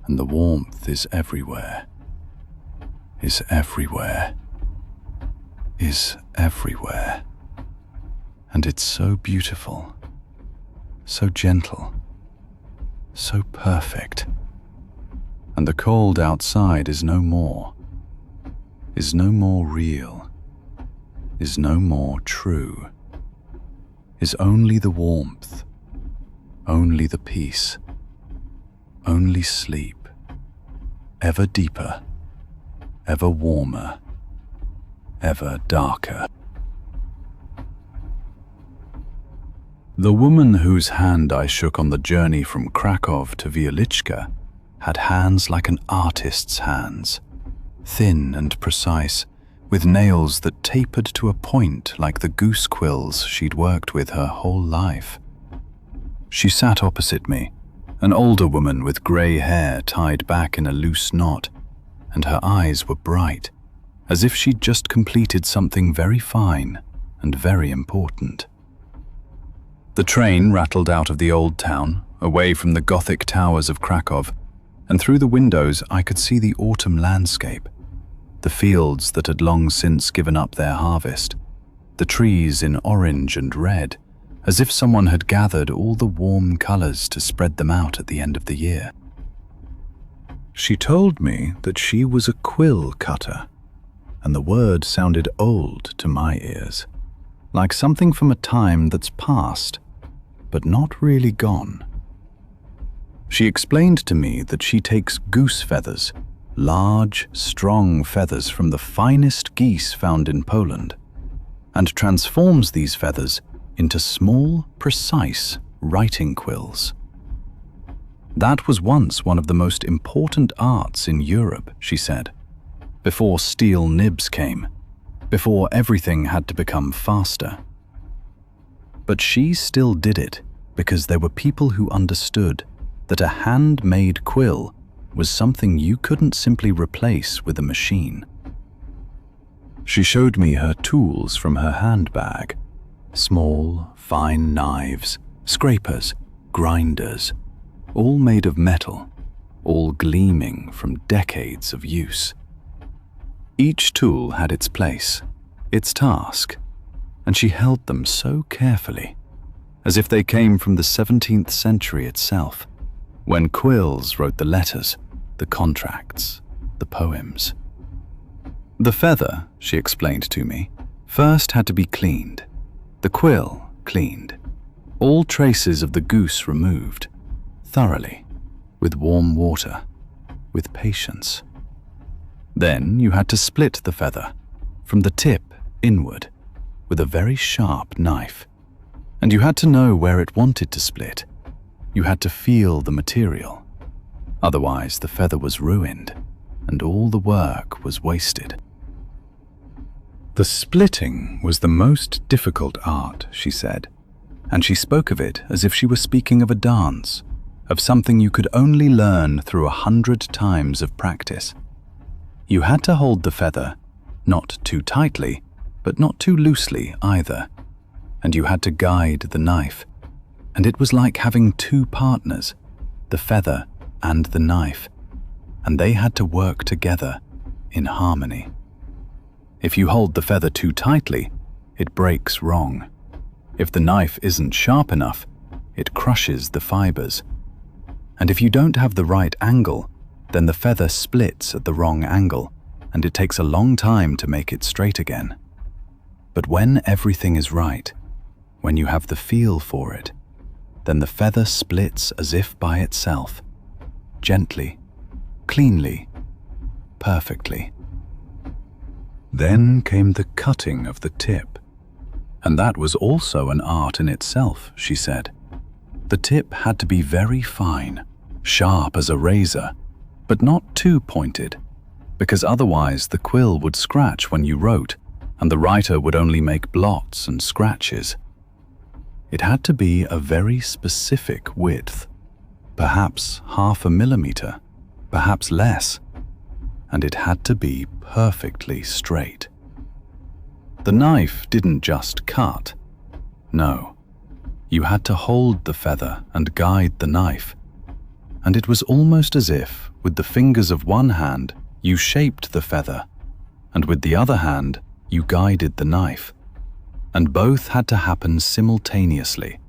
and the warmth is everywhere, is everywhere, is everywhere, and it's so beautiful, so gentle, so perfect. And the cold outside is no more real, is no more true, is only the warmth, only the peace, only sleep, ever deeper, ever warmer, ever darker. The woman whose hand I shook on the journey from Kraków to Wieliczka had hands like an artist's hands, thin and precise, with nails that tapered to a point like the goose quills she'd worked with her whole life. She sat opposite me, an older woman with grey hair tied back in a loose knot, and her eyes were bright, as if she'd just completed something very fine and very important. The train rattled out of the old town, away from the Gothic towers of Kraków, and through the windows I could see the autumn landscape, the fields that had long since given up their harvest, the trees in orange and red, as if someone had gathered all the warm colors to spread them out at the end of the year. She told me that she was a quill cutter, and the word sounded old to my ears, like something from a time that's past, but not really gone. She explained to me that she takes goose feathers, large, strong feathers from the finest geese found in Poland, and transforms these feathers into small, precise writing quills. That was once one of the most important arts in Europe, she said, before steel nibs came, before everything had to become faster. But she still did it because there were people who understood that a handmade quill was something you couldn't simply replace with a machine. She showed me her tools from her handbag: small, fine knives, scrapers, grinders, all made of metal, all gleaming from decades of use. Each tool had its place, its task, and she held them so carefully, as if they came from the 17th century itself, when quills wrote the letters, the contracts, the poems. The feather, she explained to me, first had to be cleaned, the quill cleaned, all traces of the goose removed, thoroughly, with warm water, with patience. Then you had to split the feather, from the tip inward, with a very sharp knife, and you had to know where it wanted to split. You had to feel the material. Otherwise, the feather was ruined, and all the work was wasted. The splitting was the most difficult art, she said, and she spoke of it as if she were speaking of a dance, of something you could only learn through 100 times of practice. You had to hold the feather, not too tightly, but not too loosely either, and you had to guide the knife, and it was like having two partners, the feather and the knife, and they had to work together in harmony. If you hold the feather too tightly, it breaks wrong. If the knife isn't sharp enough, it crushes the fibers. And if you don't have the right angle, then the feather splits at the wrong angle, and it takes a long time to make it straight again. But when everything is right, when you have the feel for it, then the feather splits as if by itself, gently, cleanly, perfectly. Then came the cutting of the tip, and that was also an art in itself, she said. The tip had to be very fine, sharp as a razor, but not too pointed, because otherwise the quill would scratch when you wrote, and the writer would only make blots and scratches. It had to be a very specific width, perhaps 0.5 millimeter, perhaps less, and it had to be perfectly straight. The knife didn't just cut. No, you had to hold the feather and guide the knife, and it was almost as if, with the fingers of one hand, you shaped the feather, and with the other hand, you guided the knife. And both had to happen simultaneously,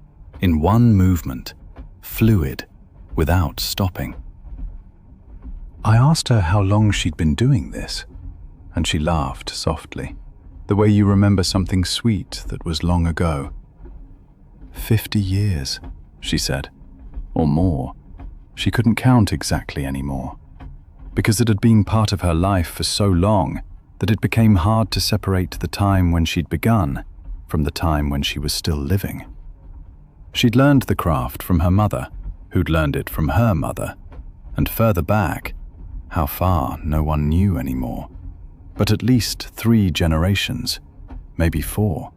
in one movement, fluid, without stopping. I asked her how long she'd been doing this, and she laughed softly, the way you remember something sweet that was long ago. 50 years, she said, or more. She couldn't count exactly anymore, because it had been part of her life for so long that it became hard to separate the time when she'd begun from the time when she was still living. She'd learned the craft from her mother, who'd learned it from her mother, and further back, how far no one knew anymore. but at least 3 generations, maybe 4.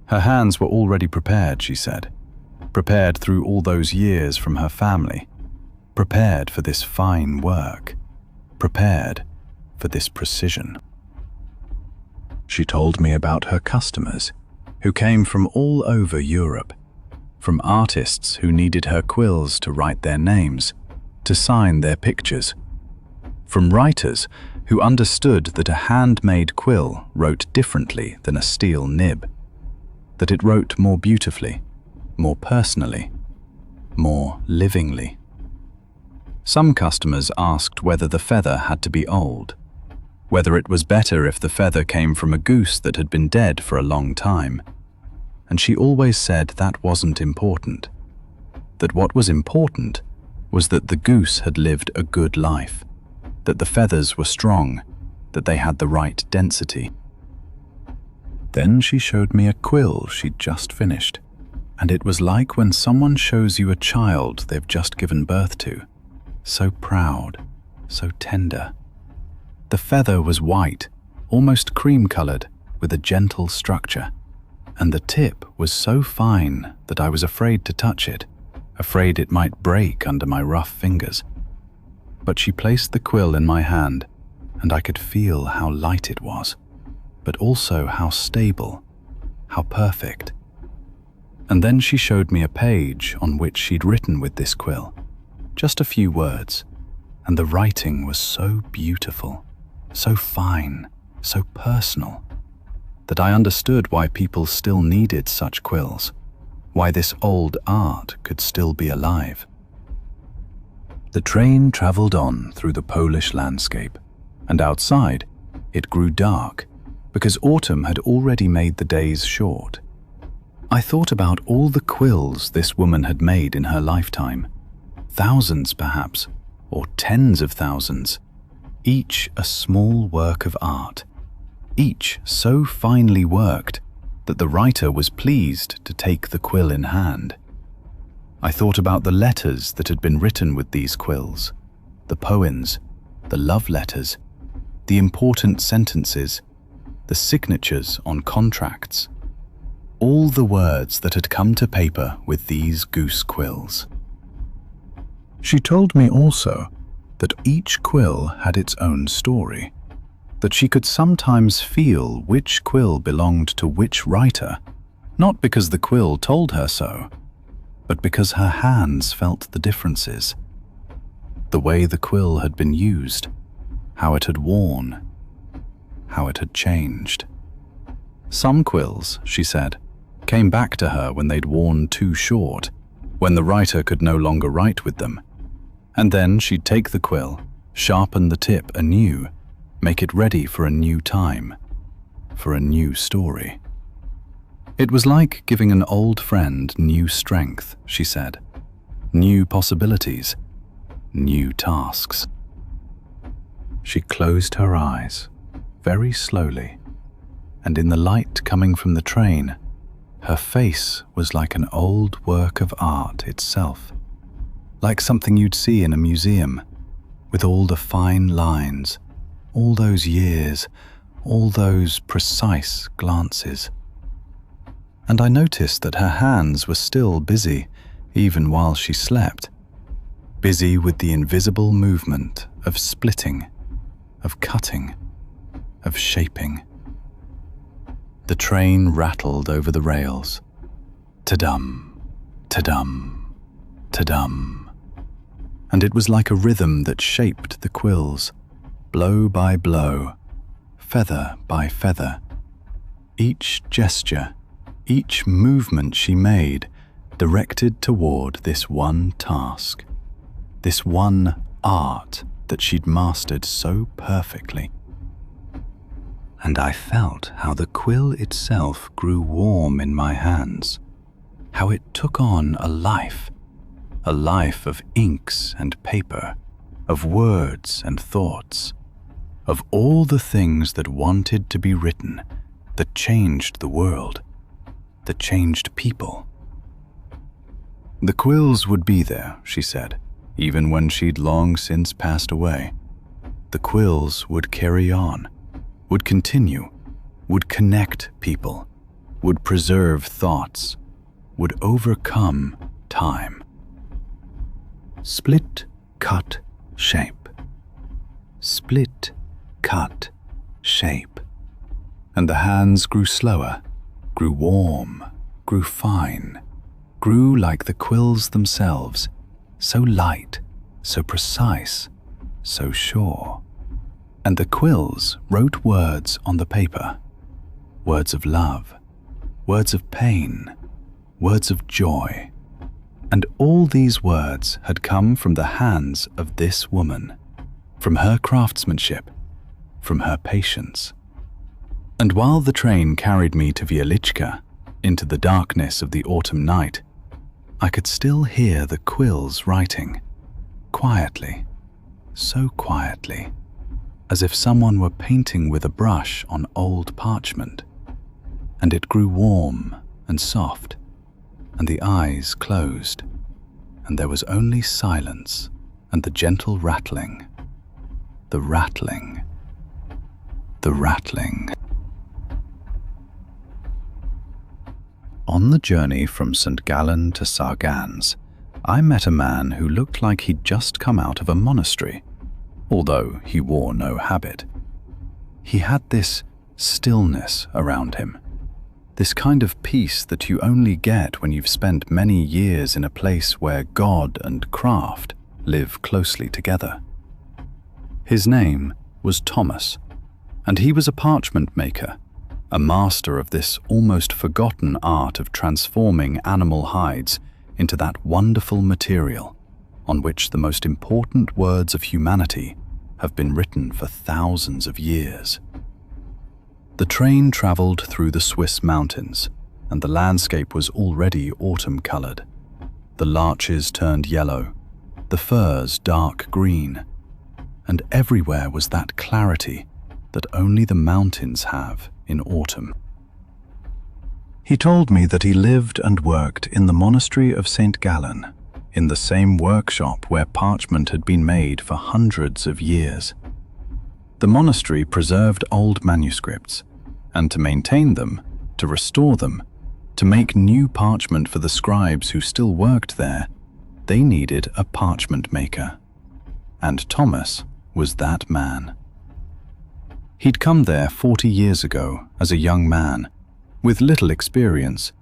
Her hands were already prepared, she said, prepared through all those years from her family, prepared for this fine work, prepared for this precision. She told me about her customers, who came from all over Europe, from artists who needed her quills to write their names, to sign their pictures, from writers who understood that a handmade quill wrote differently than a steel nib, that it wrote more beautifully, more personally, more livingly. Some customers asked whether the feather had to be old, whether it was better if the feather came from a goose that had been dead for a long time, and she always said that wasn't important, that what was important was that the goose had lived a good life, that the feathers were strong, that they had the right density. Then she showed me a quill she'd just finished, and it was like when someone shows you a child they've just given birth to, so proud, so tender. The feather was white, almost cream-colored, with a gentle structure, and the tip was so fine that I was afraid to touch it, afraid it might break under my rough fingers. But she placed the quill in my hand, and I could feel how light it was, but also how stable, how perfect. And then she showed me a page on which she'd written with this quill, just a few words, and the writing was so beautiful, so fine, so personal, that I understood why people still needed such quills, why this old art could still be alive. The train traveled on through the Polish landscape, and outside it grew dark because autumn had already made the days short. I thought about all the quills this woman had made in her lifetime, thousands perhaps, or tens of thousands, each a small work of art, each so finely worked that the writer was pleased to take the quill in hand. I thought about the letters that had been written with these quills, the poems, the love letters, the important sentences, the signatures on contracts, all the words that had come to paper with these goose quills. She told me also that each quill had its own story, that she could sometimes feel which quill belonged to which writer, not because the quill told her so, but because her hands felt the differences, the way the quill had been used, how it had worn, how it had changed. Some quills, she said, came back to her when they'd worn too short, when the writer could no longer write with them, and then she'd take the quill, sharpen the tip anew, make it ready for a new time, for a new story. It was like giving an old friend new strength, she said, new possibilities, new tasks. She closed her eyes, very slowly, and in the light coming from the train, her face was like an old work of art itself, like something you'd see in a museum, with all the fine lines, all those years, all those precise glances. And I noticed that her hands were still busy, even while she slept, busy with the invisible movement of splitting, of cutting, of shaping. The train rattled over the rails. Ta-dum, ta-dum, ta-dum. And it was like a rhythm that shaped the quills, blow by blow, feather by feather. Each gesture, each movement she made directed toward this one task, this one art that she'd mastered so perfectly. And I felt how the quill itself grew warm in my hands, how it took on a life of inks and paper, of words and thoughts, of all the things that wanted to be written, that changed the world, that changed people. The quills would be there, she said, even when she'd long since passed away. The quills would carry on, would continue, would connect people, would preserve thoughts, would overcome time. Split, cut, shape. Split, cut, shape. And the hands grew slower, grew warm, grew fine, grew like the quills themselves, so light, so precise, so sure. And the quills wrote words on the paper, words of love, words of pain, words of joy. And all these words had come from the hands of this woman, from her craftsmanship, from her patience. And while the train carried me to Wieliczka, into the darkness of the autumn night, I could still hear the quills writing, quietly, so quietly, as if someone were painting with a brush on old parchment. And it grew warm and soft, and the eyes closed, and there was only silence and the gentle rattling, the rattling, the rattling. On the journey from St. Gallen to Sargans, I met a man who looked like he'd just come out of a monastery, although he wore no habit. He had this stillness around him, this kind of peace that you only get when you've spent many years in a place where God and craft live closely together. His name was Thomas, and he was a parchment maker, a master of this almost forgotten art of transforming animal hides into that wonderful material on which the most important words of humanity have been written for thousands of years. The train traveled through the Swiss mountains, and the landscape was already autumn-colored. The larches turned yellow, the firs dark green, and everywhere was that clarity that only the mountains have in autumn. He told me that he lived and worked in the monastery of St. Gallen, in the same workshop where parchment had been made for hundreds of years. The monastery preserved old manuscripts, and to maintain them, to restore them, to make new parchment for the scribes who still worked there, they needed a parchment maker. And Thomas was that man. He'd come there 40 years ago as a young man, with little experience,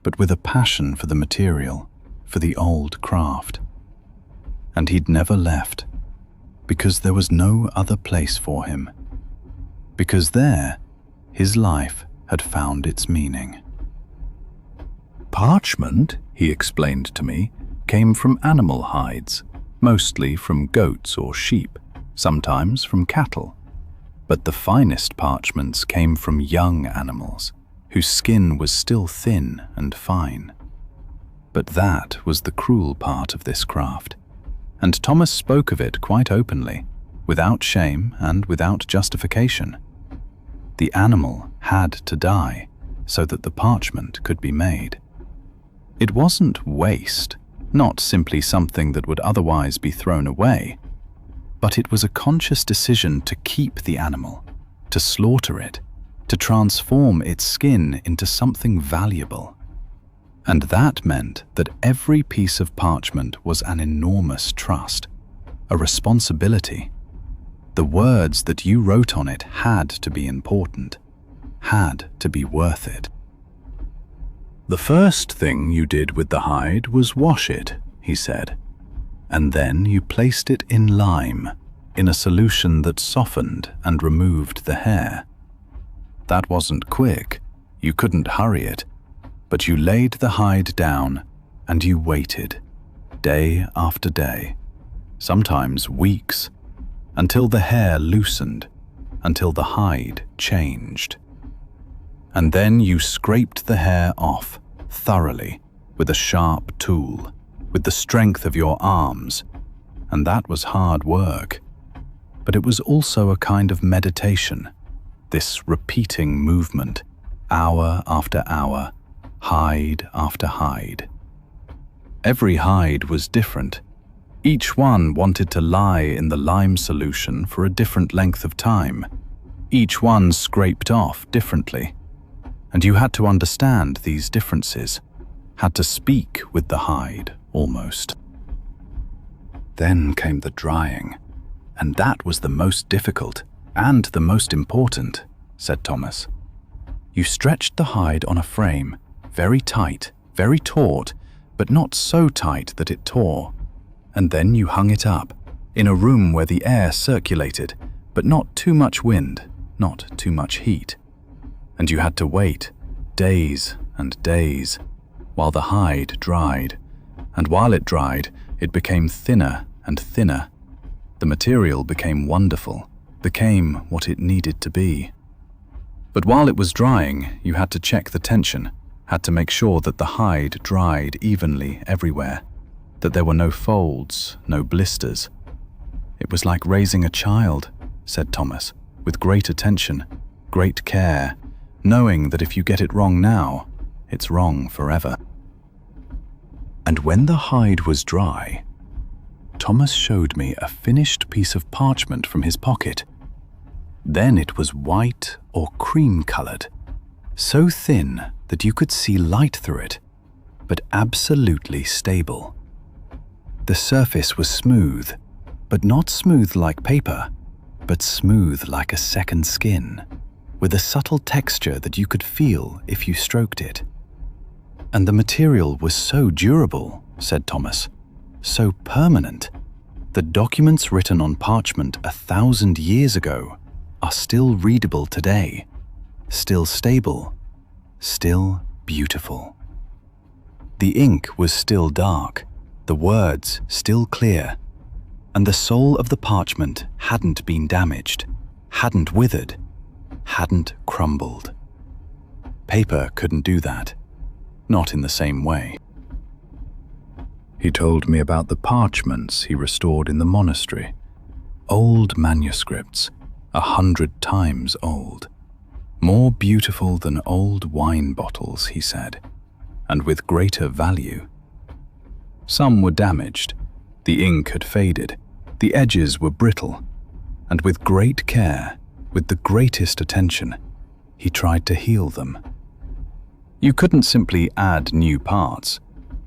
but with a passion for the material, for the old craft. And he'd never left, because there was no other place for him, because there his life had found its meaning. Parchment, he explained to me, came from animal hides, mostly from goats or sheep, sometimes from cattle. But the finest parchments came from young animals, whose skin was still thin and fine. But that was the cruel part of this craft, and Thomas spoke of it quite openly, without shame and without justification. The animal had to die so that the parchment could be made. It wasn't waste, not simply something that would otherwise be thrown away, but it was a conscious decision to keep the animal, to slaughter it, to transform its skin into something valuable. And that meant that every piece of parchment was an enormous trust, a responsibility. The words that you wrote on it had to be important, had to be worth it. The first thing you did with the hide was wash it, he said, and then you placed it in lime, in a solution that softened and removed the hair. That wasn't quick, you couldn't hurry it, but you laid the hide down and you waited, day after day, sometimes weeks, until the hair loosened, until the hide changed. And then you scraped the hair off thoroughly with a sharp tool, with the strength of your arms, and that was hard work. But it was also a kind of meditation, this repeating movement, hour after hour, hide after hide. Every hide was different. Each one wanted to lie in the lime solution for a different length of time. each one scraped off differently. And you had to understand these differences, had to speak with the hide, almost. Then came the drying, and that was the most difficult and the most important, said Thomas. You stretched the hide on a frame, very tight, very taut, but not so tight that it tore. And then you hung it up, in a room where the air circulated, but not too much wind, not too much heat. And you had to wait, days and days, while the hide dried. And while it dried, it became thinner and thinner. The material became wonderful, became what it needed to be. But while it was drying, you had to check the tension, had to make sure that the hide dried evenly everywhere, that there were no folds, no blisters. It was like raising a child, said Thomas, with great attention, great care, knowing that if you get it wrong now, it's wrong forever. And when the hide was dry, Thomas showed me a finished piece of parchment from his pocket. Then it was white or cream-colored, so thin that you could see light through it, but absolutely stable. The surface was smooth, but not smooth like paper, but smooth like a second skin, with a subtle texture that you could feel if you stroked it. And the material was so durable, said Thomas, so permanent, that documents written on parchment 1,000 years ago are still readable today, still stable, still beautiful. The ink was still dark, the words still clear, and the soul of the parchment hadn't been damaged, hadn't withered, hadn't crumbled. Paper couldn't do that, not in the same way. He told me about the parchments he restored in the monastery, old manuscripts, 100 times old, more beautiful than old wine bottles, he said, and with greater value. Some were damaged, the ink had faded, the edges were brittle, and with great care, with the greatest attention, he tried to heal them. You couldn't simply add new parts,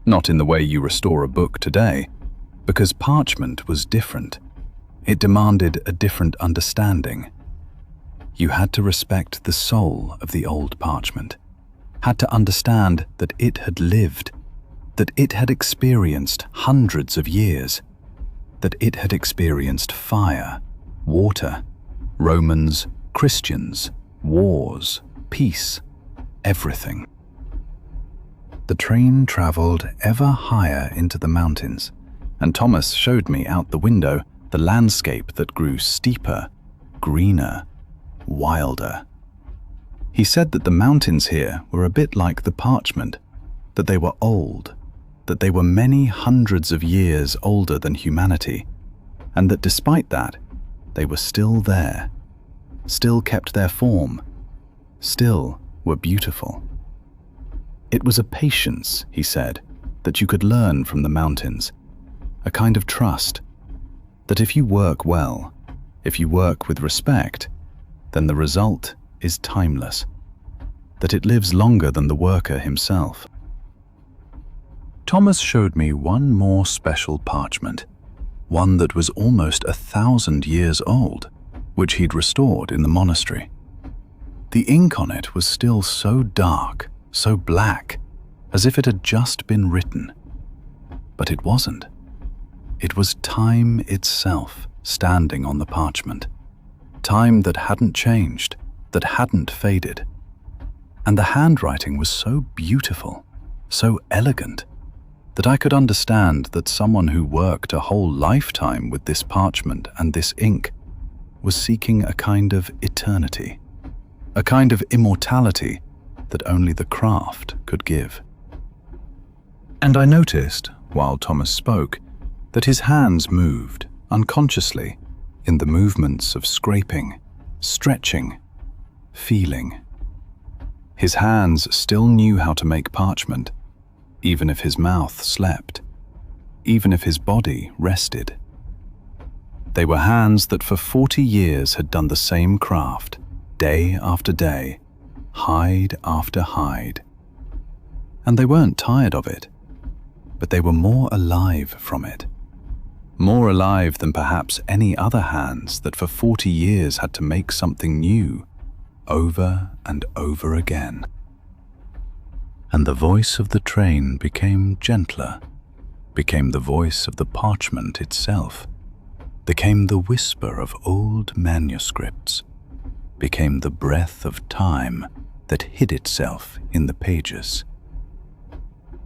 not in the way you restore a book today, because parchment was different. It demanded a different understanding. You had to respect the soul of the old parchment, had to understand that it had lived, that it had experienced hundreds of years, that it had experienced fire, water, Romans, Christians, wars, peace, everything. The train traveled ever higher into the mountains, and Thomas showed me out the window the landscape that grew steeper, greener, wilder. He said that the mountains here were a bit like the parchment, that they were old, that they were many hundreds of years older than humanity, and that despite that, they were still there, still kept their form, still were beautiful. It was a patience, he said, that you could learn from the mountains, a kind of trust, that if you work well, if you work with respect, then the result is timeless, that it lives longer than the worker himself. Thomas showed me one more special parchment, one that was almost 1,000 years old, which he'd restored in the monastery. The ink on it was still so dark, so black, as if it had just been written. But it wasn't. It was time itself standing on the parchment, time that hadn't changed, that hadn't faded. And the handwriting was so beautiful, so elegant, that I could understand that someone who worked a whole lifetime with this parchment and this ink was seeking a kind of eternity, a kind of immortality that only the craft could give. And I noticed, while Thomas spoke, that his hands moved unconsciously in the movements of scraping, stretching, feeling. His hands still knew how to make parchment, even if his mouth slept, even if his body rested. They were hands that for 40 years had done the same craft, day after day, hide after hide. And they weren't tired of it, but they were more alive from it. More alive than perhaps any other hands that for 40 years had to make something new, over and over again. And the voice of the train became gentler, became the voice of the parchment itself, became the whisper of old manuscripts, became the breath of time that hid itself in the pages.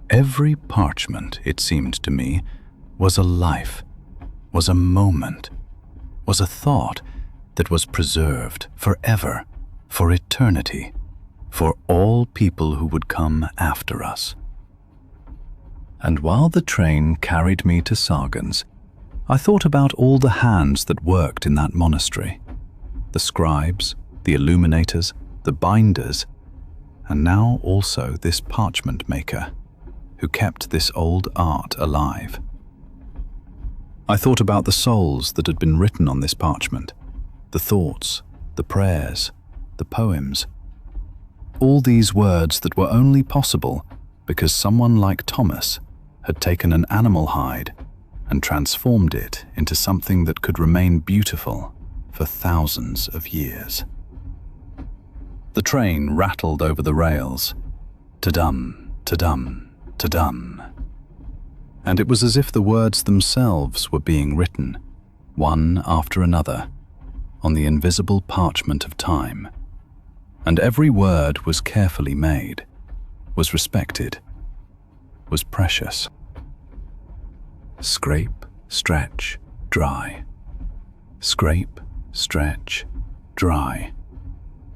Every parchment, it seemed to me, was a life, was a moment, was a thought that was preserved forever, for eternity, for all people who would come after us. And while the train carried me to Sargon's, I thought about all the hands that worked in that monastery, the scribes, the illuminators, the binders, and now also this parchment maker, who kept this old art alive. I thought about the souls that had been written on this parchment, the thoughts, the prayers, the poems. All these words that were only possible because someone like Thomas had taken an animal hide and transformed it into something that could remain beautiful for thousands of years. The train rattled over the rails, ta-dum, ta-dum, ta-dum. And it was as if the words themselves were being written, one after another, on the invisible parchment of time. And every word was carefully made, was respected, was precious. Scrape, stretch, dry. Scrape, stretch, dry.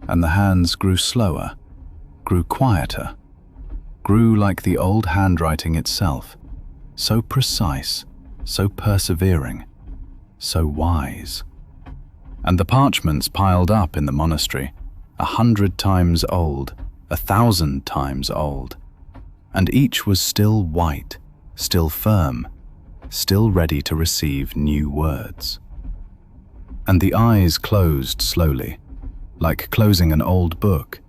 And the hands grew slower, grew quieter, grew like the old handwriting itself, so precise, so persevering, so wise. And the parchments piled up in the monastery, 100 times old, 1,000 times old, and each was still white, still firm, still ready to receive new words. And the eyes closed slowly, like closing an old book,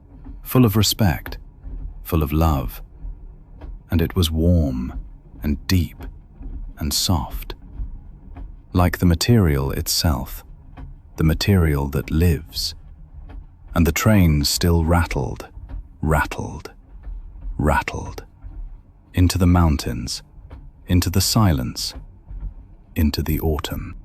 full of respect, full of love. And it was warm and deep and soft, like the material itself, the material that lives. And the train still rattled, rattled, rattled, into the mountains, into the silence, into the autumn.